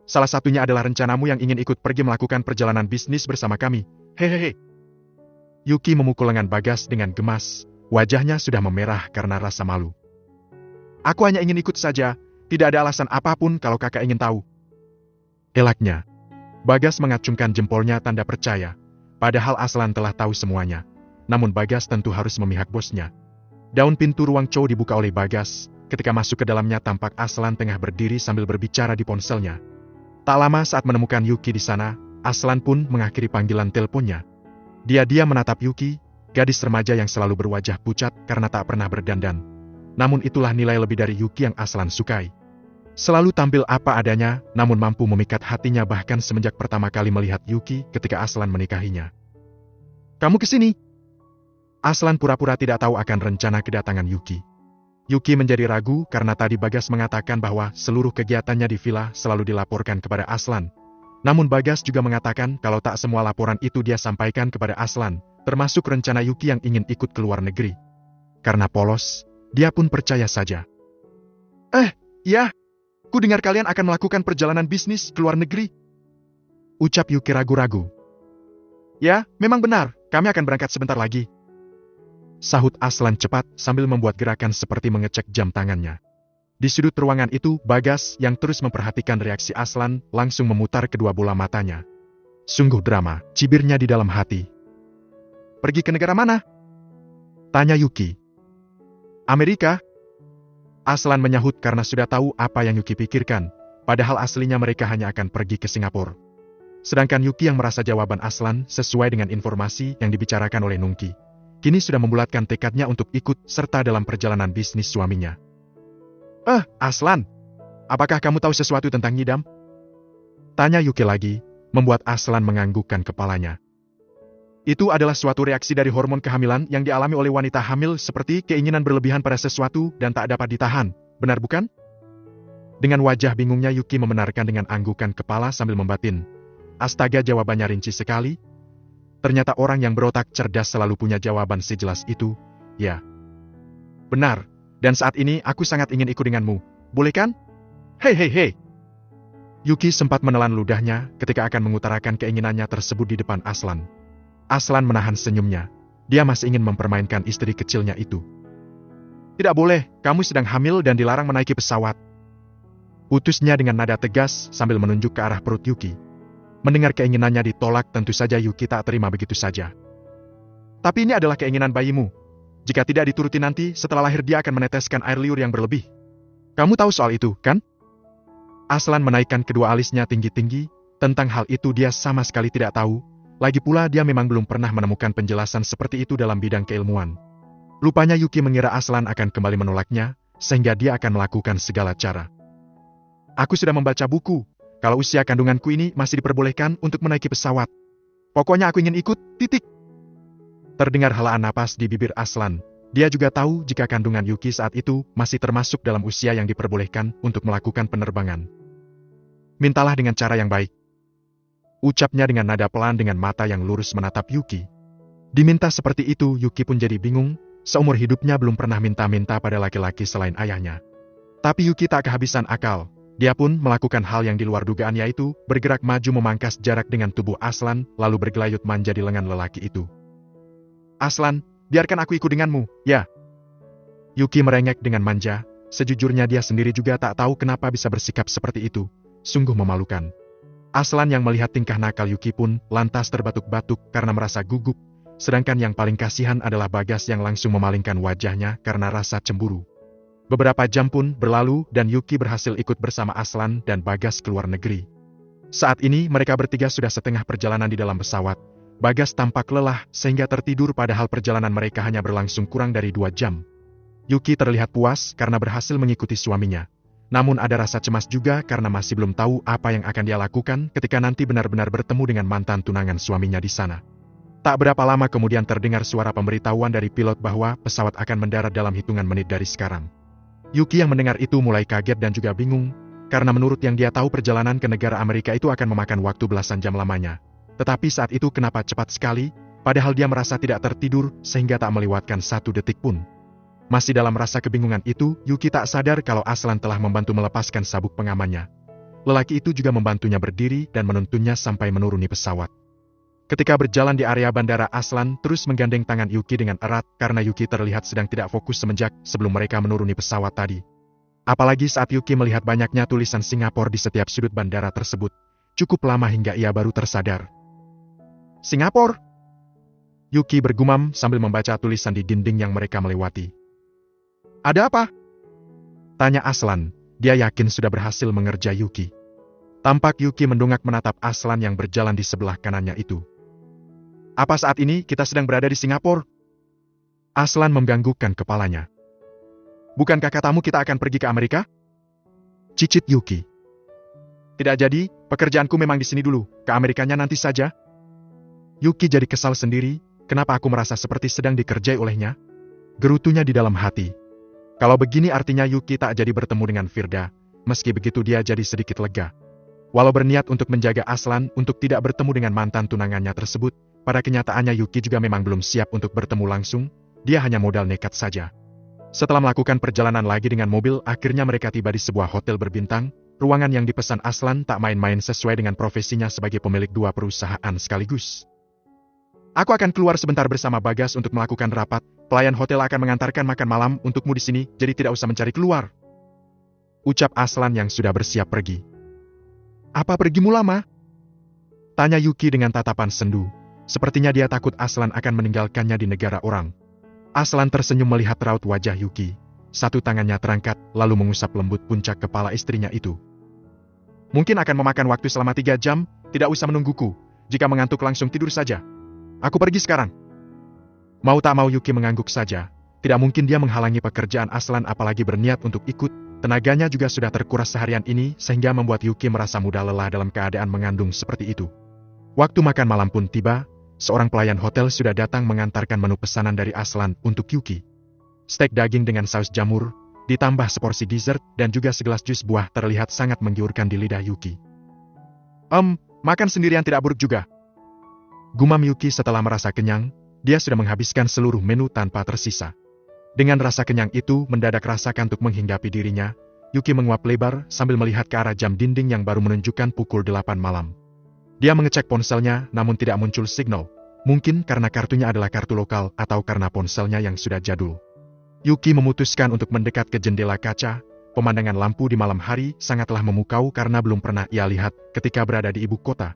Salah satunya adalah rencanamu yang ingin ikut pergi melakukan perjalanan bisnis bersama kami. Hehehe." Yuki memukul lengan Bagas dengan gemas, wajahnya sudah memerah karena rasa malu. "Aku hanya ingin ikut saja, tidak ada alasan apapun kalau kakak ingin tahu," elaknya. Bagas mengacungkan jempolnya tanda percaya, padahal Aslan telah tahu semuanya. Namun Bagas tentu harus memihak bosnya. Daun pintu ruang Chow dibuka oleh Bagas, ketika masuk ke dalamnya tampak Aslan tengah berdiri sambil berbicara di ponselnya. Tak lama saat menemukan Yuki di sana, Aslan pun mengakhiri panggilan teleponnya. Dia menatap Yuki, gadis remaja yang selalu berwajah pucat karena tak pernah berdandan. Namun itulah nilai lebih dari Yuki yang Aslan sukai. Selalu tampil apa adanya, namun mampu memikat hatinya bahkan semenjak pertama kali melihat Yuki ketika Aslan menikahinya. "Kamu kesini?" Aslan pura-pura tidak tahu akan rencana kedatangan Yuki. Yuki menjadi ragu karena tadi Bagas mengatakan bahwa seluruh kegiatannya di villa selalu dilaporkan kepada Aslan. Namun Bagas juga mengatakan kalau tak semua laporan itu dia sampaikan kepada Aslan, termasuk rencana Yuki yang ingin ikut ke luar negeri. Karena polos, dia pun percaya saja. "Ya, ku dengar kalian akan melakukan perjalanan bisnis ke luar negeri," ucap Yuki ragu-ragu. "Ya, memang benar, kami akan berangkat sebentar lagi," sahut Aslan cepat sambil membuat gerakan seperti mengecek jam tangannya. Di sudut ruangan itu, Bagas yang terus memperhatikan reaksi Aslan langsung memutar kedua bola matanya. Sungguh drama, cibirnya di dalam hati. "Pergi ke negara mana?" tanya Yuki. "Amerika." Aslan menyahut karena sudah tahu apa yang Yuki pikirkan, padahal aslinya mereka hanya akan pergi ke Singapura. Sedangkan Yuki yang merasa jawaban Aslan sesuai dengan informasi yang dibicarakan oleh Nungki. Kini sudah membulatkan tekadnya untuk ikut serta dalam perjalanan bisnis suaminya. Aslan, apakah kamu tahu sesuatu tentang ngidam?" tanya Yuki lagi, membuat Aslan menganggukkan kepalanya. "Itu adalah suatu reaksi dari hormon kehamilan yang dialami oleh wanita hamil seperti keinginan berlebihan pada sesuatu dan tak dapat ditahan, benar bukan?" Dengan wajah bingungnya Yuki membenarkan dengan anggukan kepala sambil membatin. Astaga, jawabannya rinci sekali. Ternyata orang yang berotak cerdas selalu punya jawaban sejelas itu. "Ya, benar, dan saat ini aku sangat ingin ikut denganmu. Boleh kan?" Hei. Yuki sempat menelan ludahnya ketika akan mengutarakan keinginannya tersebut di depan Aslan. Aslan menahan senyumnya. Dia masih ingin mempermainkan istri kecilnya itu. "Tidak boleh, kamu sedang hamil dan dilarang menaiki pesawat," utusnya dengan nada tegas sambil menunjuk ke arah perut Yuki. Mendengar keinginannya ditolak, tentu saja Yuki tak terima begitu saja. Tapi ini adalah keinginan bayimu. Jika tidak dituruti nanti, setelah lahir dia akan meneteskan air liur yang berlebih. Kamu tahu soal itu, kan? Aslan menaikkan kedua alisnya tinggi-tinggi. Tentang hal itu dia sama sekali tidak tahu. Lagi pula dia memang belum pernah menemukan penjelasan seperti itu dalam bidang keilmuan. Lupanya Yuki mengira Aslan akan kembali menolaknya, sehingga dia akan melakukan segala cara. Aku sudah membaca buku. Kalau usia kandunganku ini masih diperbolehkan untuk menaiki pesawat. Pokoknya aku ingin ikut, titik. Terdengar helaan napas di bibir Aslan. Dia juga tahu jika kandungan Yuki saat itu masih termasuk dalam usia yang diperbolehkan untuk melakukan penerbangan. Mintalah dengan cara yang baik. Ucapnya dengan nada pelan dengan mata yang lurus menatap Yuki. Diminta seperti itu, Yuki pun jadi bingung. Seumur hidupnya belum pernah minta-minta pada laki-laki selain ayahnya. Tapi Yuki tak kehabisan akal. Dia pun melakukan hal yang di luar dugaan, yaitu bergerak maju memangkas jarak dengan tubuh Aslan, lalu bergelayut manja di lengan lelaki itu. Aslan, biarkan aku ikut denganmu, ya. Yuki merengek dengan manja. Sejujurnya dia sendiri juga tak tahu kenapa bisa bersikap seperti itu. Sungguh memalukan. Aslan yang melihat tingkah nakal Yuki pun lantas terbatuk-batuk karena merasa gugup. Sedangkan yang paling kasihan adalah Bagas yang langsung memalingkan wajahnya karena rasa cemburu. Beberapa jam pun berlalu dan Yuki berhasil ikut bersama Aslan dan Bagas keluar negeri. Saat ini mereka bertiga sudah setengah perjalanan di dalam pesawat. Bagas tampak lelah sehingga tertidur padahal perjalanan mereka hanya berlangsung kurang dari 2 jam. Yuki terlihat puas karena berhasil mengikuti suaminya. Namun ada rasa cemas juga karena masih belum tahu apa yang akan dia lakukan ketika nanti benar-benar bertemu dengan mantan tunangan suaminya di sana. Tak berapa lama kemudian terdengar suara pemberitahuan dari pilot bahwa pesawat akan mendarat dalam hitungan menit dari sekarang. Yuki yang mendengar itu mulai kaget dan juga bingung, karena menurut yang dia tahu perjalanan ke negara Amerika itu akan memakan waktu belasan jam lamanya. Tetapi saat itu kenapa cepat sekali, padahal dia merasa tidak tertidur sehingga tak melewatkan 1 detik pun. Masih dalam rasa kebingungan itu, Yuki tak sadar kalau Aslan telah membantu melepaskan sabuk pengamannya. Lelaki itu juga membantunya berdiri dan menuntunnya sampai menuruni pesawat. Ketika berjalan di area bandara, Aslan terus menggandeng tangan Yuki dengan erat karena Yuki terlihat sedang tidak fokus semenjak sebelum mereka menuruni pesawat tadi. Apalagi saat Yuki melihat banyaknya tulisan Singapura di setiap sudut bandara tersebut. Cukup lama hingga ia baru tersadar. Singapura? Yuki bergumam sambil membaca tulisan di dinding yang mereka melewati. Ada apa? Tanya Aslan. Dia yakin sudah berhasil mengerja Yuki. Tampak Yuki mendongak menatap Aslan yang berjalan di sebelah kanannya itu. Apa saat ini kita sedang berada di Singapura? Aslan mengganggukan kepalanya. Bukankah katamu kita akan pergi ke Amerika? Cicit Yuki. Tidak jadi, pekerjaanku memang di sini dulu, ke Amerikanya nanti saja. Yuki jadi kesal sendiri, kenapa aku merasa seperti sedang dikerjai olehnya? Gerutunya di dalam hati. Kalau begini artinya Yuki tak jadi bertemu dengan Firda, meski begitu dia jadi sedikit lega. Walau berniat untuk menjaga Aslan untuk tidak bertemu dengan mantan tunangannya tersebut, pada kenyataannya Yuki juga memang belum siap untuk bertemu langsung, dia hanya modal nekat saja. Setelah melakukan perjalanan lagi dengan mobil, akhirnya mereka tiba di sebuah hotel berbintang. Ruangan yang dipesan Aslan tak main-main sesuai dengan profesinya sebagai pemilik 2 perusahaan sekaligus. Aku akan keluar sebentar bersama Bagas untuk melakukan rapat. Pelayan hotel akan mengantarkan makan malam untukmu di sini, jadi tidak usah mencari keluar. Ucap Aslan yang sudah bersiap pergi. Apa pergimu lama? Tanya Yuki dengan tatapan sendu. Sepertinya dia takut Aslan akan meninggalkannya di negara orang. Aslan tersenyum melihat raut wajah Yuki. Satu tangannya terangkat, lalu mengusap lembut puncak kepala istrinya itu. Mungkin akan memakan waktu selama 3 jam, tidak usah menungguku. Jika mengantuk langsung tidur saja. Aku pergi sekarang. Mau tak mau Yuki mengangguk saja. Tidak mungkin dia menghalangi pekerjaan Aslan apalagi berniat untuk ikut. Tenaganya juga sudah terkuras seharian ini sehingga membuat Yuki merasa mudah lelah dalam keadaan mengandung seperti itu. Waktu makan malam pun tiba. Seorang pelayan hotel sudah datang mengantarkan menu pesanan dari Aslan untuk Yuki. Steak daging dengan saus jamur, ditambah seporsi dessert dan juga segelas jus buah terlihat sangat menggiurkan di lidah Yuki. Makan sendirian tidak buruk juga. Gumam Yuki setelah merasa kenyang, dia sudah menghabiskan seluruh menu tanpa tersisa. Dengan rasa kenyang itu mendadak rasa kantuk menghinggapi dirinya, Yuki menguap lebar sambil melihat ke arah jam dinding yang baru menunjukkan pukul 8 malam. Dia mengecek ponselnya namun tidak muncul signal, mungkin karena kartunya adalah kartu lokal atau karena ponselnya yang sudah jadul. Yuki memutuskan untuk mendekat ke jendela kaca. Pemandangan lampu di malam hari sangatlah memukau karena belum pernah ia lihat ketika berada di ibu kota.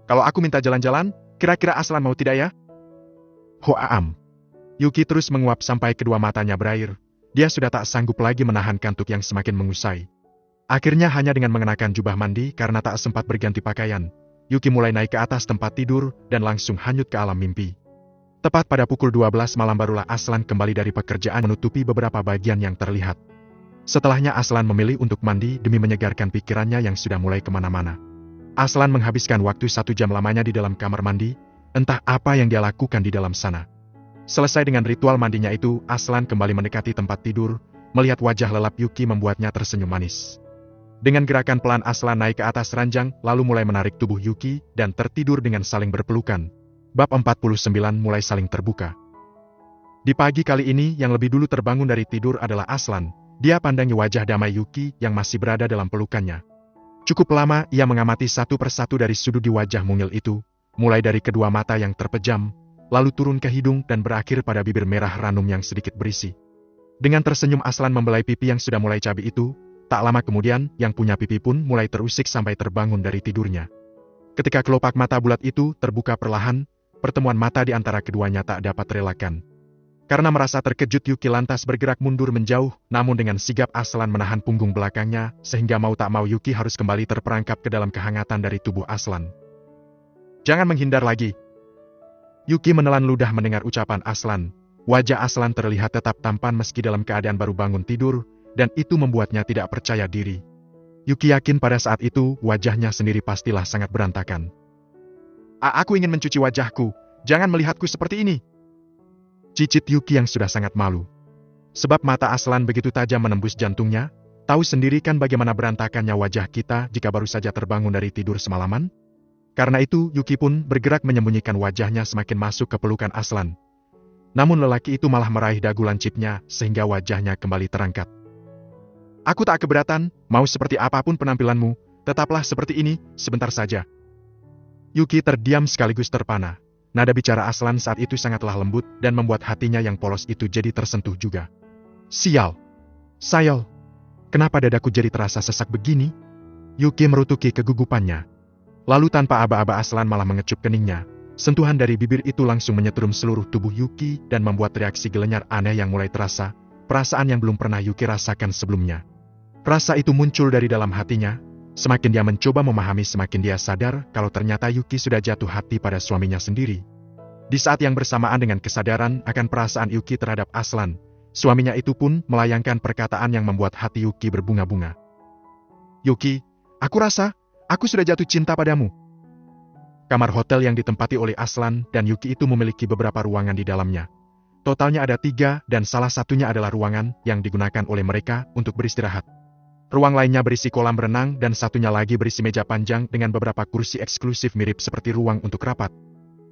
Kalau aku minta jalan-jalan, kira-kira Aslan mau tidak ya? Hoam. Yuki terus menguap sampai kedua matanya berair. Dia sudah tak sanggup lagi menahan kantuk yang semakin mengusai. Akhirnya hanya dengan mengenakan jubah mandi karena tak sempat berganti pakaian, Yuki mulai naik ke atas tempat tidur dan langsung hanyut ke alam mimpi. Tepat pada pukul 12 malam barulah Aslan kembali dari pekerjaan menutupi beberapa bagian yang terlihat. Setelahnya Aslan memilih untuk mandi demi menyegarkan pikirannya yang sudah mulai kemana-mana. Aslan menghabiskan waktu 1 jam lamanya di dalam kamar mandi, entah apa yang dia lakukan di dalam sana. Selesai dengan ritual mandinya itu, Aslan kembali mendekati tempat tidur, melihat wajah lelap Yuki membuatnya tersenyum manis. Dengan gerakan pelan Aslan naik ke atas ranjang, lalu mulai menarik tubuh Yuki dan tertidur dengan saling berpelukan. Bab 49 mulai saling terbuka. Di pagi kali ini, yang lebih dulu terbangun dari tidur adalah Aslan. Dia pandangi wajah damai Yuki yang masih berada dalam pelukannya. Cukup lama ia mengamati satu persatu dari sudut di wajah mungil itu, mulai dari kedua mata yang terpejam, lalu turun ke hidung dan berakhir pada bibir merah ranum yang sedikit berisi. Dengan tersenyum Aslan membelai pipi yang sudah mulai cabi itu, tak lama kemudian yang punya pipi pun mulai terusik sampai terbangun dari tidurnya. Ketika kelopak mata bulat itu terbuka perlahan, pertemuan mata di antara keduanya tak dapat terelakkan. Karena merasa terkejut Yuki lantas bergerak mundur menjauh, namun dengan sigap Aslan menahan punggung belakangnya, sehingga mau tak mau Yuki harus kembali terperangkap ke dalam kehangatan dari tubuh Aslan. Jangan menghindar lagi. Yuki menelan ludah mendengar ucapan Aslan. Wajah Aslan terlihat tetap tampan meski dalam keadaan baru bangun tidur, dan itu membuatnya tidak percaya diri. Yuki yakin pada saat itu wajahnya sendiri pastilah sangat berantakan. Aku ingin mencuci wajahku, jangan melihatku seperti ini. Cicit Yuki yang sudah sangat malu. Sebab mata Aslan begitu tajam menembus jantungnya, tahu sendiri kan bagaimana berantakannya wajah kita jika baru saja terbangun dari tidur semalaman? Karena itu Yuki pun bergerak menyembunyikan wajahnya semakin masuk ke pelukan Aslan. Namun lelaki itu malah meraih dagu lancipnya sehingga wajahnya kembali terangkat. Aku tak keberatan, mau seperti apapun penampilanmu, tetaplah seperti ini, sebentar saja. Yuki terdiam sekaligus terpana. Nada bicara Aslan saat itu sangatlah lembut dan membuat hatinya yang polos itu jadi tersentuh juga. Sial! Sayal! Kenapa dadaku jadi terasa sesak begini? Yuki merutuki kegugupannya. Lalu tanpa aba-aba Aslan malah mengecup keningnya. Sentuhan dari bibir itu langsung menyetrum seluruh tubuh Yuki dan membuat reaksi gelenyar aneh yang mulai terasa, perasaan yang belum pernah Yuki rasakan sebelumnya. Rasa itu muncul dari dalam hatinya. Semakin dia mencoba memahami, semakin dia sadar kalau ternyata Yuki sudah jatuh hati pada suaminya sendiri. Di saat yang bersamaan dengan kesadaran akan perasaan Yuki terhadap Aslan, suaminya itu pun melayangkan perkataan yang membuat hati Yuki berbunga-bunga. Yuki, aku rasa, aku sudah jatuh cinta padamu. Kamar hotel yang ditempati oleh Aslan dan Yuki itu memiliki beberapa ruangan di dalamnya. Totalnya ada 3 dan salah satunya adalah ruangan yang digunakan oleh mereka untuk beristirahat. Ruang lainnya berisi kolam renang dan satunya lagi berisi meja panjang dengan beberapa kursi eksklusif mirip seperti ruang untuk rapat.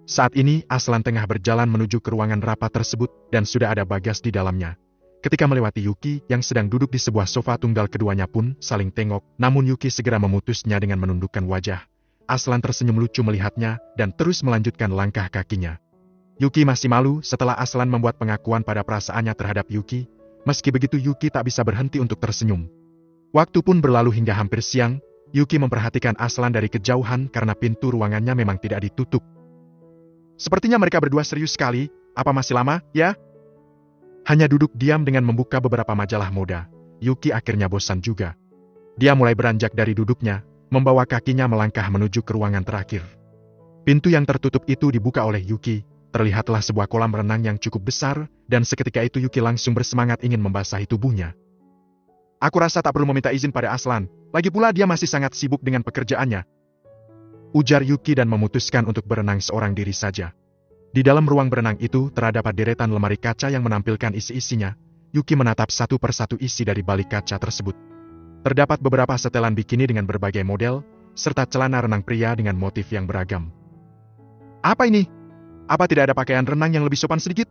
Saat ini Aslan tengah berjalan menuju ke ruangan rapat tersebut dan sudah ada Bagas di dalamnya. Ketika melewati Yuki yang sedang duduk di sebuah sofa tunggal, keduanya pun saling tengok, namun Yuki segera memutusnya dengan menundukkan wajah. Aslan tersenyum lucu melihatnya dan terus melanjutkan langkah kakinya. Yuki masih malu setelah Aslan membuat pengakuan pada perasaannya terhadap Yuki. Meski begitu Yuki tak bisa berhenti untuk tersenyum. Waktu pun berlalu hingga hampir siang, Yuki memperhatikan Aslan dari kejauhan karena pintu ruangannya memang tidak ditutup. Sepertinya mereka berdua serius sekali, apa masih lama, ya? Hanya duduk diam dengan membuka beberapa majalah moda, Yuki akhirnya bosan juga. Dia mulai beranjak dari duduknya, membawa kakinya melangkah menuju ke ruangan terakhir. Pintu yang tertutup itu dibuka oleh Yuki, terlihatlah sebuah kolam renang yang cukup besar, dan seketika itu Yuki langsung bersemangat ingin membasahi tubuhnya. Aku rasa tak perlu meminta izin pada Aslan, lagi pula dia masih sangat sibuk dengan pekerjaannya. Ujar Yuki dan memutuskan untuk berenang seorang diri saja. Di dalam ruang berenang itu terdapat deretan lemari kaca yang menampilkan isi-isinya. Yuki menatap satu persatu isi dari balik kaca tersebut. Terdapat beberapa setelan bikini dengan berbagai model, serta celana renang pria dengan motif yang beragam. Apa ini? Apa tidak ada pakaian renang yang lebih sopan sedikit?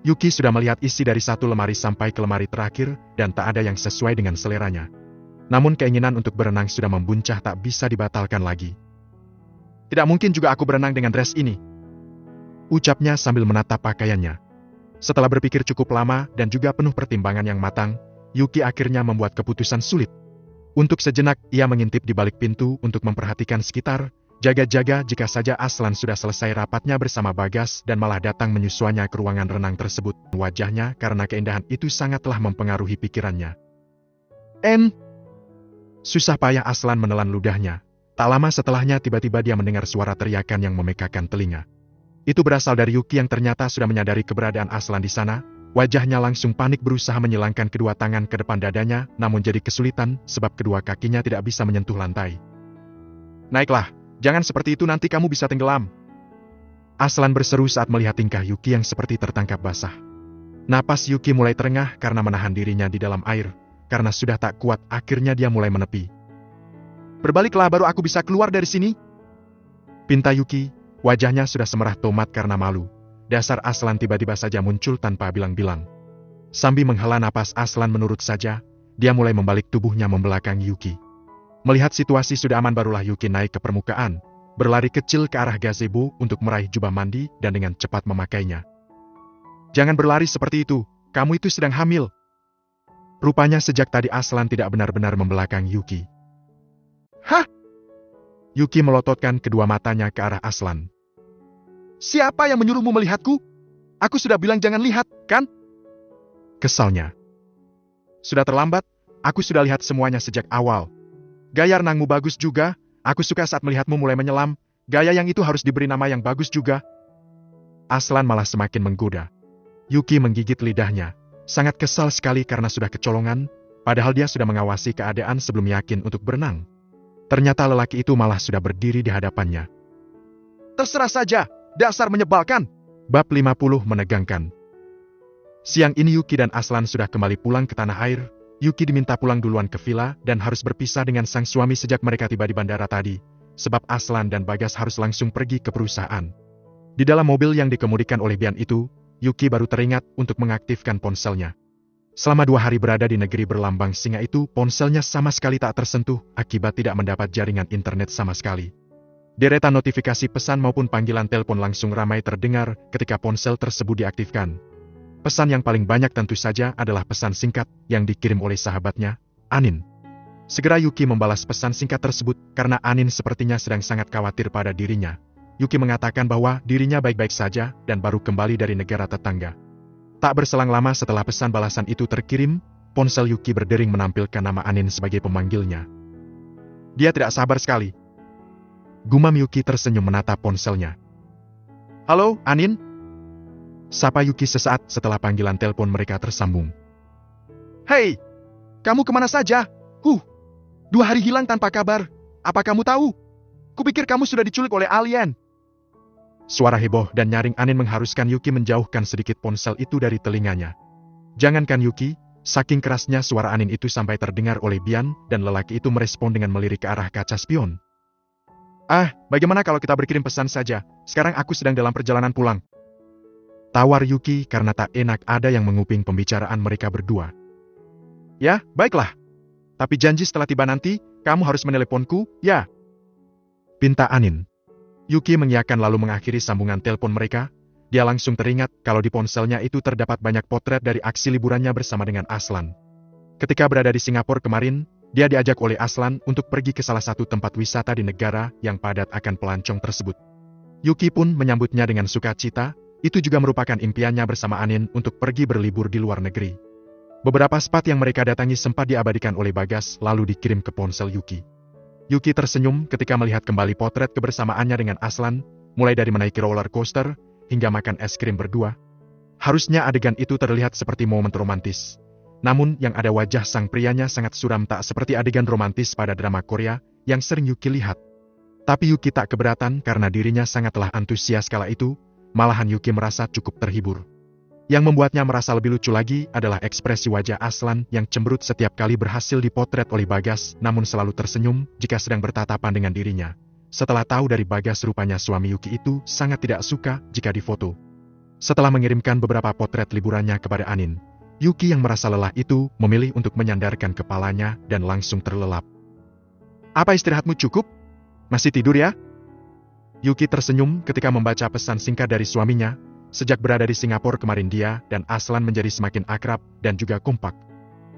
Yuki sudah melihat isi dari satu lemari sampai ke lemari terakhir, dan tak ada yang sesuai dengan seleranya. Namun keinginan untuk berenang sudah membuncah tak bisa dibatalkan lagi. Tidak mungkin juga aku berenang dengan dress ini. Ucapnya sambil menatap pakaiannya. Setelah berpikir cukup lama dan juga penuh pertimbangan yang matang, Yuki akhirnya membuat keputusan sulit. Untuk sejenak, ia mengintip di balik pintu untuk memperhatikan sekitar, Jaga-jaga jika saja Aslan sudah selesai rapatnya bersama Bagas dan malah datang menyusuannya ke ruangan renang tersebut. Wajahnya karena keindahan itu sangatlah mempengaruhi pikirannya. Susah payah Aslan menelan ludahnya. Tak lama setelahnya tiba-tiba dia mendengar suara teriakan yang memekakan telinga. Itu berasal dari Yuki yang ternyata sudah menyadari keberadaan Aslan di sana. Wajahnya langsung panik berusaha menyilangkan kedua tangan ke depan dadanya, namun jadi kesulitan sebab kedua kakinya tidak bisa menyentuh lantai. Naiklah, jangan seperti itu nanti kamu bisa tenggelam. Aslan berseru saat melihat tingkah Yuki yang seperti tertangkap basah. Napas Yuki mulai terengah karena menahan dirinya di dalam air. Karena sudah tak kuat, akhirnya dia mulai menepi. Berbaliklah baru aku bisa keluar dari sini. Pinta Yuki, wajahnya sudah semerah tomat karena malu. Dasar Aslan tiba-tiba saja muncul tanpa bilang-bilang. Sambil menghela napas Aslan menurut saja, dia mulai membalik tubuhnya membelakangi Yuki. Melihat situasi sudah aman barulah Yuki naik ke permukaan, berlari kecil ke arah gazebo untuk meraih jubah mandi dan dengan cepat memakainya. Jangan berlari seperti itu, kamu itu sedang hamil. Rupanya sejak tadi Aslan tidak benar-benar membelakangi Yuki. Hah? Yuki melototkan kedua matanya ke arah Aslan. Siapa yang menyuruhmu melihatku? Aku sudah bilang jangan lihat, kan? Kesalnya. Sudah terlambat, aku sudah lihat semuanya sejak awal. Gaya renangmu bagus juga, aku suka saat melihatmu mulai menyelam, gaya yang itu harus diberi nama yang bagus juga. Aslan malah semakin menggoda. Yuki menggigit lidahnya. Sangat kesal sekali karena sudah kecolongan, padahal dia sudah mengawasi keadaan sebelum yakin untuk berenang. Ternyata lelaki itu malah sudah berdiri di hadapannya. Terserah saja, dasar menyebalkan. Bab 50 menegangkan. Siang ini Yuki dan Aslan sudah kembali pulang ke tanah air. Yuki diminta pulang duluan ke villa dan harus berpisah dengan sang suami sejak mereka tiba di bandara tadi, sebab Aslan dan Bagas harus langsung pergi ke perusahaan. Di dalam mobil yang dikemudikan oleh Bian itu, Yuki baru teringat untuk mengaktifkan ponselnya. Selama 2 hari berada di negeri berlambang singa itu, ponselnya sama sekali tak tersentuh akibat tidak mendapat jaringan internet sama sekali. Deretan notifikasi pesan maupun panggilan telepon langsung ramai terdengar ketika ponsel tersebut diaktifkan. Pesan yang paling banyak tentu saja adalah pesan singkat yang dikirim oleh sahabatnya, Anin. Segera Yuki membalas pesan singkat tersebut karena Anin sepertinya sedang sangat khawatir pada dirinya. Yuki mengatakan bahwa dirinya baik-baik saja dan baru kembali dari negara tetangga. Tak berselang lama setelah pesan balasan itu terkirim, ponsel Yuki berdering menampilkan nama Anin sebagai pemanggilnya. Dia tidak sabar sekali. Gumam Yuki tersenyum menatap ponselnya. Halo, Anin? Sapa Yuki sesaat setelah panggilan telepon mereka tersambung. Hei, kamu kemana saja? 2 hari hilang tanpa kabar. Apa kamu tahu? Kupikir kamu sudah diculik oleh alien. Suara heboh dan nyaring Anin mengharuskan Yuki menjauhkan sedikit ponsel itu dari telinganya. Jangankan Yuki, saking kerasnya suara Anin itu sampai terdengar oleh Bian dan lelaki itu merespon dengan melirik ke arah kaca spion. Bagaimana kalau kita berkirim pesan saja? Sekarang aku sedang dalam perjalanan pulang. Tawar Yuki karena tak enak ada yang menguping pembicaraan mereka berdua. Ya, baiklah. Tapi janji setelah tiba nanti, kamu harus meneleponku, ya? Pinta Anin. Yuki mengiyakan lalu mengakhiri sambungan telepon mereka. Dia langsung teringat kalau di ponselnya itu terdapat banyak potret dari aksi liburannya bersama dengan Aslan. Ketika berada di Singapura kemarin, dia diajak oleh Aslan untuk pergi ke salah satu tempat wisata di negara yang padat akan pelancong tersebut. Yuki pun menyambutnya dengan sukacita. Itu juga merupakan impiannya bersama Anin untuk pergi berlibur di luar negeri. Beberapa spot yang mereka datangi sempat diabadikan oleh Bagas lalu dikirim ke ponsel Yuki. Yuki tersenyum ketika melihat kembali potret kebersamaannya dengan Aslan, mulai dari menaiki roller coaster, hingga makan es krim berdua. Harusnya adegan itu terlihat seperti momen romantis. Namun yang ada wajah sang prianya sangat suram tak seperti adegan romantis pada drama Korea yang sering Yuki lihat. Tapi Yuki tak keberatan karena dirinya sangatlah antusias kala itu, malahan Yuki merasa cukup terhibur. Yang membuatnya merasa lebih lucu lagi adalah ekspresi wajah Aslan yang cemberut setiap kali berhasil dipotret oleh Bagas, namun selalu tersenyum jika sedang bertatapan dengan dirinya. Setelah tahu dari Bagas rupanya suami Yuki itu sangat tidak suka jika difoto. Setelah mengirimkan beberapa potret liburannya kepada Anin, Yuki yang merasa lelah itu memilih untuk menyandarkan kepalanya dan langsung terlelap. Apa istirahatmu cukup? Masih tidur ya? Yuki tersenyum ketika membaca pesan singkat dari suaminya. Sejak berada di Singapura kemarin dia dan Aslan menjadi semakin akrab dan juga kompak.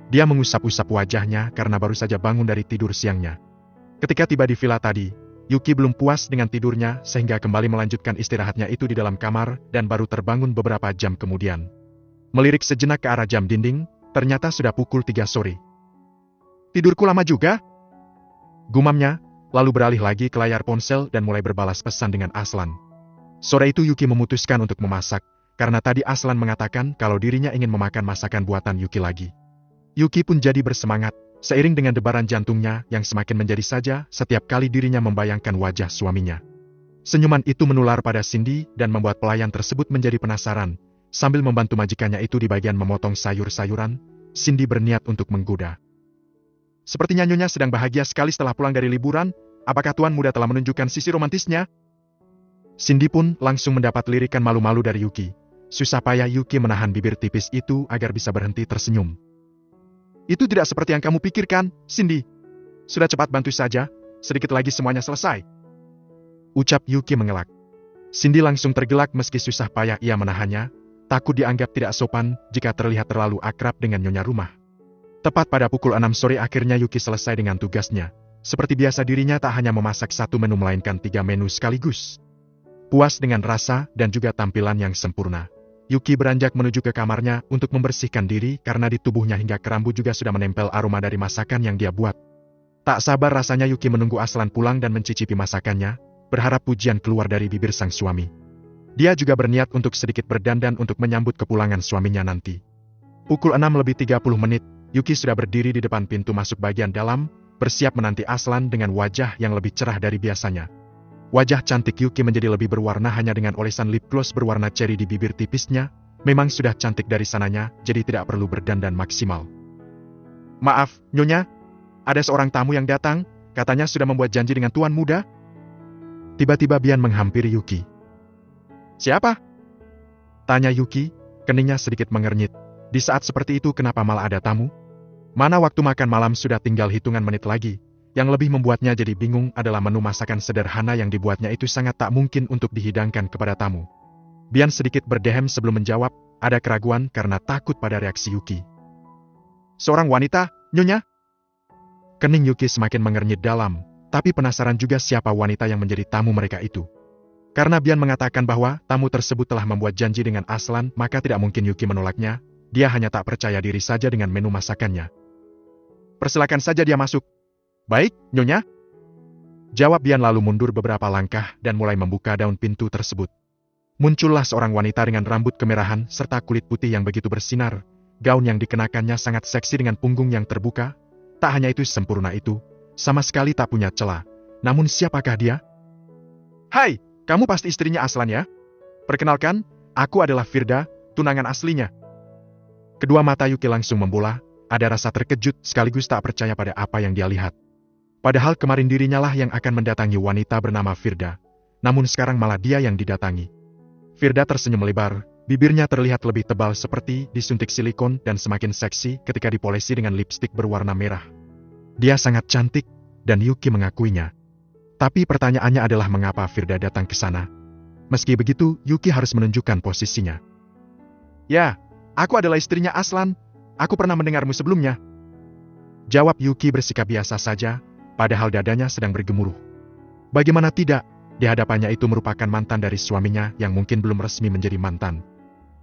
Dia mengusap-usap wajahnya karena baru saja bangun dari tidur siangnya. Ketika tiba di villa tadi, Yuki belum puas dengan tidurnya sehingga kembali melanjutkan istirahatnya itu di dalam kamar dan baru terbangun beberapa jam kemudian. Melirik sejenak ke arah jam dinding, ternyata sudah pukul 3 sore. Tidurku lama juga? Gumamnya, lalu beralih lagi ke layar ponsel dan mulai berbalas pesan dengan Aslan. Sore itu Yuki memutuskan untuk memasak, karena tadi Aslan mengatakan kalau dirinya ingin memakan masakan buatan Yuki lagi. Yuki pun jadi bersemangat, seiring dengan debaran jantungnya yang semakin menjadi saja setiap kali dirinya membayangkan wajah suaminya. Senyuman itu menular pada Cindy dan membuat pelayan tersebut menjadi penasaran. Sambil membantu majikannya itu di bagian memotong sayur-sayuran, Cindy berniat untuk menggoda. Sepertinya Nyonya sedang bahagia sekali setelah pulang dari liburan. Apakah Tuan Muda telah menunjukkan sisi romantisnya? Cindy pun langsung mendapat lirikan malu-malu dari Yuki. Susah payah Yuki menahan bibir tipis itu agar bisa berhenti tersenyum. Itu tidak seperti yang kamu pikirkan, Cindy. Sudah cepat bantu saja, sedikit lagi semuanya selesai. Ucap Yuki mengelak. Cindy langsung tergelak meski susah payah ia menahannya, takut dianggap tidak sopan jika terlihat terlalu akrab dengan nyonya rumah. Tepat pada pukul 6 sore akhirnya Yuki selesai dengan tugasnya. Seperti biasa dirinya tak hanya memasak satu menu melainkan 3 menu sekaligus. Puas dengan rasa dan juga tampilan yang sempurna, Yuki beranjak menuju ke kamarnya untuk membersihkan diri karena di tubuhnya hingga ke rambut juga sudah menempel aroma dari masakan yang dia buat. Tak sabar rasanya Yuki menunggu Aslan pulang dan mencicipi masakannya, berharap pujian keluar dari bibir sang suami. Dia juga berniat untuk sedikit berdandan untuk menyambut kepulangan suaminya nanti. Pukul 6:30, Yuki sudah berdiri di depan pintu masuk bagian dalam, bersiap menanti Aslan dengan wajah yang lebih cerah dari biasanya. Wajah cantik Yuki menjadi lebih berwarna hanya dengan olesan lip gloss berwarna cherry di bibir tipisnya. Memang sudah cantik dari sananya, jadi tidak perlu berdandan maksimal. Maaf, Nyonya. Ada seorang tamu yang datang, katanya sudah membuat janji dengan Tuan Muda. Tiba-tiba Bian menghampiri Yuki. Siapa? Tanya Yuki, keningnya sedikit mengernyit. Di saat seperti itu kenapa malah ada tamu? Mana waktu makan malam sudah tinggal hitungan menit lagi. Yang lebih membuatnya jadi bingung adalah menu masakan sederhana yang dibuatnya itu sangat tak mungkin untuk dihidangkan kepada tamu. Bian sedikit berdehem sebelum menjawab, ada keraguan karena takut pada reaksi Yuki. Seorang wanita, Nyonya? Kening Yuki semakin mengernyit dalam, tapi penasaran juga siapa wanita yang menjadi tamu mereka itu. Karena Bian mengatakan bahwa tamu tersebut telah membuat janji dengan Aslan, maka tidak mungkin Yuki menolaknya. Dia hanya tak percaya diri saja dengan menu masakannya. Persilakan saja dia masuk. Baik, Nyonya. Jawab Bian lalu mundur beberapa langkah dan mulai membuka daun pintu tersebut. Muncullah seorang wanita dengan rambut kemerahan serta kulit putih yang begitu bersinar. Gaun yang dikenakannya sangat seksi dengan punggung yang terbuka. Tak hanya itu sempurna itu, sama sekali tak punya celah. Namun siapakah dia? Hai, kamu pasti istrinya Aslan ya? Perkenalkan, aku adalah Firda, tunangan aslinya. Kedua mata Yuki langsung membola, ada rasa terkejut sekaligus tak percaya pada apa yang dia lihat. Padahal kemarin dirinya lah yang akan mendatangi wanita bernama Firda, namun sekarang malah dia yang didatangi. Firda tersenyum lebar, bibirnya terlihat lebih tebal seperti disuntik silikon dan semakin seksi ketika dipolesi dengan lipstik berwarna merah. Dia sangat cantik, dan Yuki mengakuinya. Tapi pertanyaannya adalah mengapa Firda datang ke sana. Meski begitu, Yuki harus menunjukkan posisinya. Ya, aku adalah istrinya Aslan. Aku pernah mendengarmu sebelumnya. Jawab Yuki bersikap biasa saja, padahal dadanya sedang bergemuruh. Bagaimana tidak, di hadapannya itu merupakan mantan dari suaminya yang mungkin belum resmi menjadi mantan.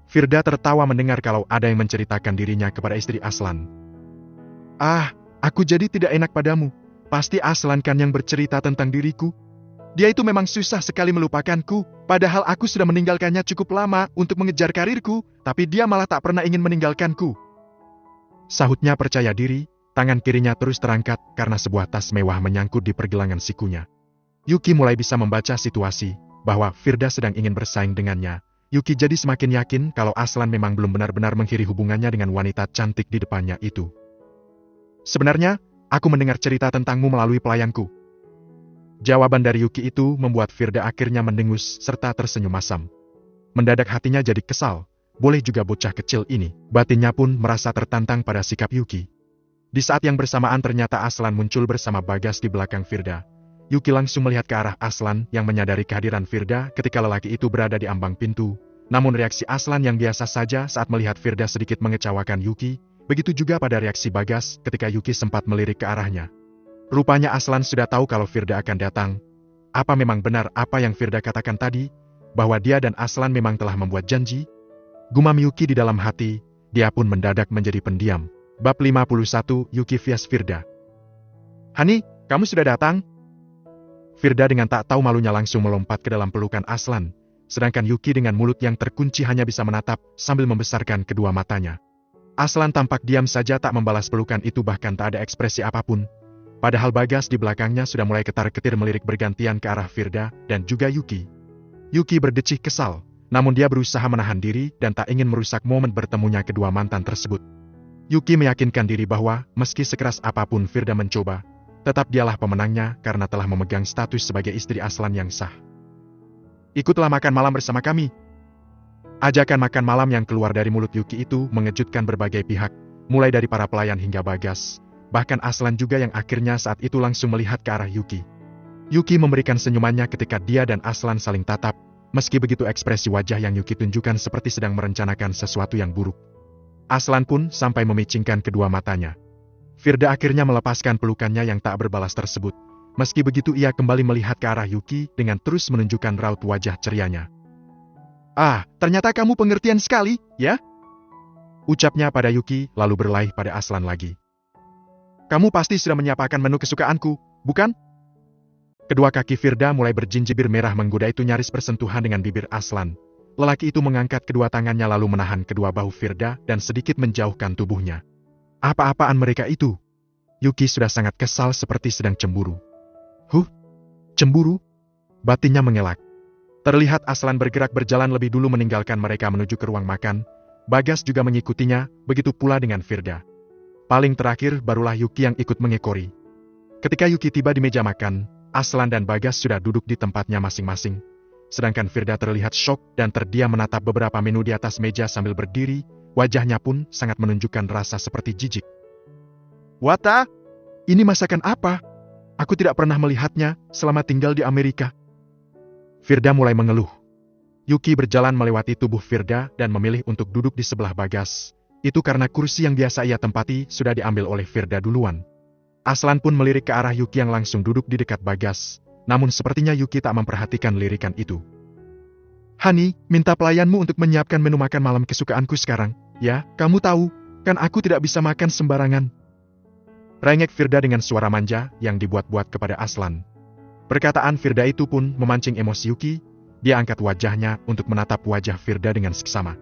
Firda tertawa mendengar kalau ada yang menceritakan dirinya kepada istri Aslan. Ah, aku jadi tidak enak padamu. Pasti Aslan kan yang bercerita tentang diriku. Dia itu memang susah sekali melupakanku, padahal aku sudah meninggalkannya cukup lama untuk mengejar karirku, tapi dia malah tak pernah ingin meninggalkanku. Sahutnya percaya diri, tangan kirinya terus terangkat karena sebuah tas mewah menyangkut di pergelangan sikunya. Yuki mulai bisa membaca situasi, bahwa Firda sedang ingin bersaing dengannya. Yuki jadi semakin yakin kalau Aslan memang belum benar-benar mengakhiri hubungannya dengan wanita cantik di depannya itu. Sebenarnya, aku mendengar cerita tentangmu melalui pelayanku. Jawaban dari Yuki itu membuat Firda akhirnya mendengus serta tersenyum masam. Mendadak hatinya jadi kesal, boleh juga bocah kecil ini. Batinnya pun merasa tertantang pada sikap Yuki. Di saat yang bersamaan ternyata Aslan muncul bersama Bagas di belakang Firda. Yuki langsung melihat ke arah Aslan yang menyadari kehadiran Firda ketika lelaki itu berada di ambang pintu. Namun reaksi Aslan yang biasa saja saat melihat Firda sedikit mengecewakan Yuki, begitu juga pada reaksi Bagas ketika Yuki sempat melirik ke arahnya. Rupanya Aslan sudah tahu kalau Firda akan datang. apa memang benar apa yang Firda katakan tadi, bahwa dia dan Aslan memang telah membuat janji? Gumam Yuki di dalam hati, dia pun mendadak menjadi pendiam. Bab 51, Yuki vs Firda. Hani, kamu sudah datang? Firda dengan tak tahu malunya langsung melompat ke dalam pelukan Aslan, sedangkan Yuki dengan mulut yang terkunci hanya bisa menatap sambil membesarkan kedua matanya. Aslan tampak diam saja tak membalas pelukan itu, bahkan tak ada ekspresi apapun. Padahal Bagas di belakangnya sudah mulai ketar-ketir melirik bergantian ke arah Firda dan juga Yuki. Yuki berdecih kesal, namun dia berusaha menahan diri dan tak ingin merusak momen bertemunya kedua mantan tersebut. Yuki meyakinkan diri bahwa meski sekeras apapun Firda mencoba, tetap dialah pemenangnya karena telah memegang status sebagai istri Aslan yang sah. Ikutlah makan malam bersama kami. Ajakan makan malam yang keluar dari mulut Yuki itu mengejutkan berbagai pihak, mulai dari para pelayan hingga Bagas, bahkan Aslan juga yang akhirnya saat itu langsung melihat ke arah Yuki. Yuki memberikan senyumannya ketika dia dan Aslan saling tatap, meski begitu ekspresi wajah yang Yuki tunjukkan seperti sedang merencanakan sesuatu yang buruk. Aslan pun sampai memicingkan kedua matanya. Firda akhirnya melepaskan pelukannya yang tak berbalas tersebut. Meski begitu ia kembali melihat ke arah Yuki dengan terus menunjukkan raut wajah cerianya. Ah, ternyata kamu pengertian sekali, ya? Ucapnya pada Yuki lalu beralih pada Aslan lagi. Kamu pasti sudah menyiapkan menu kesukaanku, bukan? Kedua kaki Firda mulai berjinjibir merah menggoda itu nyaris bersentuhan dengan bibir Aslan. Lelaki itu mengangkat kedua tangannya lalu menahan kedua bahu Firda dan sedikit menjauhkan tubuhnya. Apa-apaan mereka itu? Yuki sudah sangat kesal seperti sedang cemburu. Cemburu? Batinnya mengelak. Terlihat Aslan bergerak berjalan lebih dulu meninggalkan mereka menuju ke ruang makan. Bagas juga mengikutinya, begitu pula dengan Firda. Paling terakhir barulah Yuki yang ikut mengekori. Ketika Yuki tiba di meja makan, Aslan dan Bagas sudah duduk di tempatnya masing-masing. Sedangkan Firda terlihat syok dan terdiam menatap beberapa menu di atas meja sambil berdiri. Wajahnya pun sangat menunjukkan rasa seperti jijik. Wata, ini masakan apa? Aku tidak pernah melihatnya selama tinggal di Amerika. Firda mulai mengeluh. Yuki berjalan melewati tubuh Firda dan memilih untuk duduk di sebelah Bagas. Itu karena kursi yang biasa ia tempati sudah diambil oleh Firda duluan. Aslan pun melirik ke arah Yuki yang langsung duduk di dekat Bagas. Namun sepertinya Yuki tak memperhatikan lirikan itu. Hani, minta pelayanmu untuk menyiapkan menu makan malam kesukaanku sekarang. Ya, kamu tahu, kan aku tidak bisa makan sembarangan. Rengek Firda dengan suara manja yang dibuat-buat kepada Aslan. Perkataan Firda itu pun memancing emosi Yuki. Dia angkat wajahnya untuk menatap wajah Firda dengan seksama.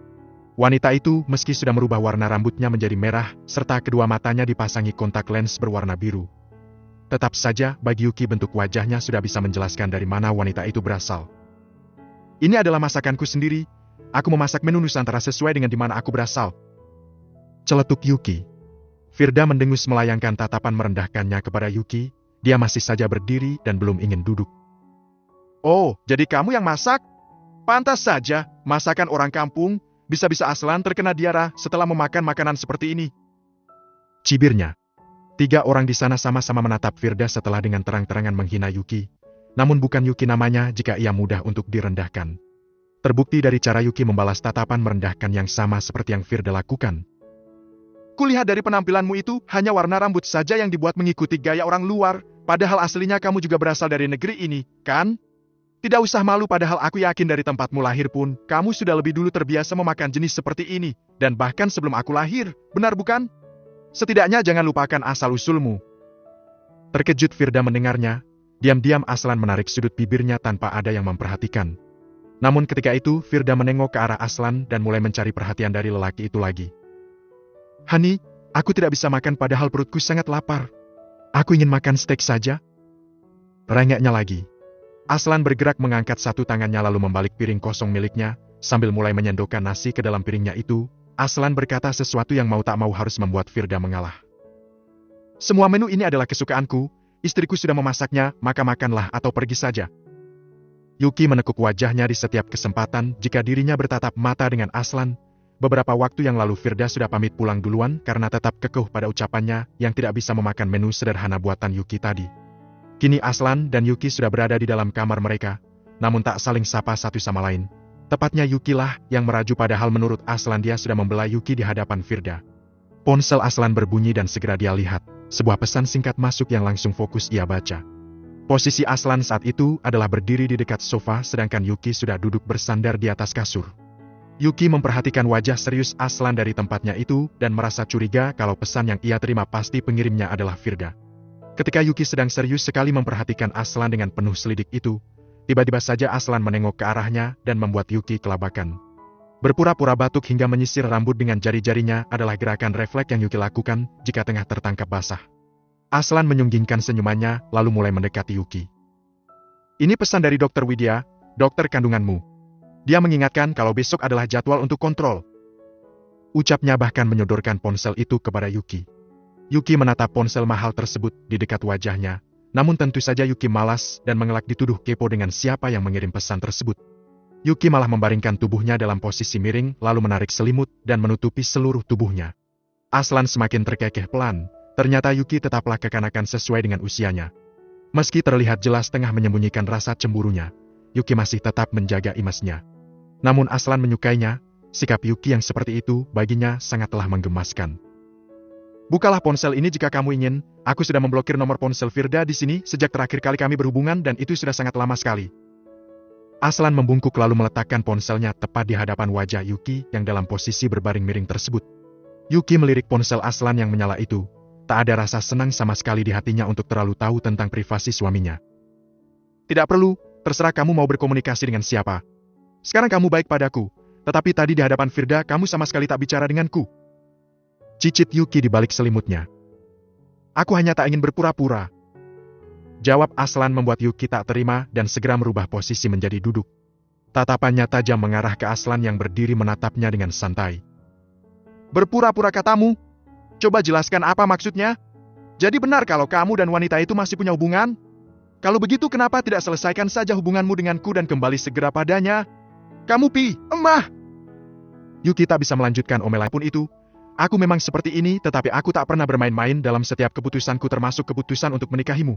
Wanita itu meski sudah merubah warna rambutnya menjadi merah, serta kedua matanya dipasangi kontak lens berwarna biru. Tetap saja bagi Yuki bentuk wajahnya sudah bisa menjelaskan dari mana wanita itu berasal. Ini adalah masakanku sendiri. Aku memasak menu Nusantara sesuai dengan di mana aku berasal. Celetuk Yuki. Firda mendengus melayangkan tatapan merendahkannya kepada Yuki. Dia masih saja berdiri dan belum ingin duduk. Oh, jadi kamu yang masak? Pantas saja, masakan orang kampung, bisa-bisa Aslan terkena diarah setelah memakan makanan seperti ini. Cibirnya. 3 orang di sana sama-sama menatap Firda setelah dengan terang-terangan menghina Yuki. Namun bukan Yuki namanya jika ia mudah untuk direndahkan. Terbukti dari cara Yuki membalas tatapan merendahkan yang sama seperti yang Firda lakukan. Kulihat dari penampilanmu itu, hanya warna rambut saja yang dibuat mengikuti gaya orang luar, padahal aslinya kamu juga berasal dari negeri ini, kan? Tidak usah malu padahal aku yakin dari tempatmu lahir pun, kamu sudah lebih dulu terbiasa memakan jenis seperti ini, dan bahkan sebelum aku lahir, benar bukan? Setidaknya jangan lupakan asal-usulmu. Terkejut Firda mendengarnya, diam-diam Aslan menarik sudut bibirnya tanpa ada yang memperhatikan. Namun ketika itu, Firda menengok ke arah Aslan dan mulai mencari perhatian dari lelaki itu lagi. Hani, aku tidak bisa makan padahal perutku sangat lapar. Aku ingin makan steak saja. Rengeknya lagi. Aslan bergerak mengangkat satu tangannya lalu membalik piring kosong miliknya, sambil mulai menyendokkan nasi ke dalam piringnya itu. Aslan berkata sesuatu yang mau tak mau harus membuat Firda mengalah. Semua menu ini adalah kesukaanku, istriku sudah memasaknya, maka makanlah atau pergi saja. Yuki menekuk wajahnya di setiap kesempatan jika dirinya bertatap mata dengan Aslan. Beberapa waktu yang lalu Firda sudah pamit pulang duluan karena tetap kekeh pada ucapannya yang tidak bisa memakan menu sederhana buatan Yuki tadi. Kini Aslan dan Yuki sudah berada di dalam kamar mereka, namun tak saling sapa satu sama lain. Tepatnya Yuki lah yang meraju padahal menurut Aslan dia sudah membela Yuki di hadapan Firda. Ponsel Aslan berbunyi dan segera dia lihat, sebuah pesan singkat masuk yang langsung fokus ia baca. Posisi Aslan saat itu adalah berdiri di dekat sofa sedangkan Yuki sudah duduk bersandar di atas kasur. Yuki memperhatikan wajah serius Aslan dari tempatnya itu dan merasa curiga kalau pesan yang ia terima pasti pengirimnya adalah Firda. Ketika Yuki sedang serius sekali memperhatikan Aslan dengan penuh selidik itu, tiba-tiba saja Aslan menengok ke arahnya dan membuat Yuki kelabakan. Berpura-pura batuk hingga menyisir rambut dengan jari-jarinya adalah gerakan refleks yang Yuki lakukan jika tengah tertangkap basah. Aslan menyunggingkan senyumannya lalu mulai mendekati Yuki. Ini pesan dari Dr. Widya, dokter kandunganmu. Dia mengingatkan kalau besok adalah jadwal untuk kontrol. Ucapnya bahkan menyodorkan ponsel itu kepada Yuki. Yuki menatap ponsel mahal tersebut di dekat wajahnya, namun tentu saja Yuki malas dan mengelak dituduh kepo dengan siapa yang mengirim pesan tersebut. Yuki malah membaringkan tubuhnya dalam posisi miring lalu menarik selimut dan menutupi seluruh tubuhnya. Aslan semakin terkekeh pelan. Ternyata Yuki tetaplah kekanakan sesuai dengan usianya. Meski terlihat jelas tengah menyembunyikan rasa cemburunya, Yuki masih tetap menjaga imajnya. Namun Aslan menyukainya, sikap Yuki yang seperti itu baginya sangatlah menggemaskan. Bukalah ponsel ini jika kamu ingin, aku sudah memblokir nomor ponsel Firda di sini sejak terakhir kali kami berhubungan dan itu sudah sangat lama sekali. Aslan membungkuk lalu meletakkan ponselnya tepat di hadapan wajah Yuki yang dalam posisi berbaring miring tersebut. Yuki melirik ponsel Aslan yang menyala itu. Tak ada rasa senang sama sekali di hatinya untuk terlalu tahu tentang privasi suaminya. Tidak perlu, terserah kamu mau berkomunikasi dengan siapa. Sekarang kamu baik padaku, tetapi tadi di hadapan Firda kamu sama sekali tak bicara denganku. Cicit Yuki di balik selimutnya. Aku hanya tak ingin berpura-pura. Jawab Aslan membuat Yuki tak terima dan segera merubah posisi menjadi duduk. Tatapannya tajam mengarah ke Aslan yang berdiri menatapnya dengan santai. Berpura-pura katamu? Coba jelaskan apa maksudnya? Jadi benar kalau kamu dan wanita itu masih punya hubungan? Kalau begitu kenapa tidak selesaikan saja hubunganmu denganku dan kembali segera padanya? Kamu emah! Yuki tak bisa melanjutkan omelan pun itu. Aku memang seperti ini tetapi aku tak pernah bermain-main dalam setiap keputusanku termasuk keputusan untuk menikahimu.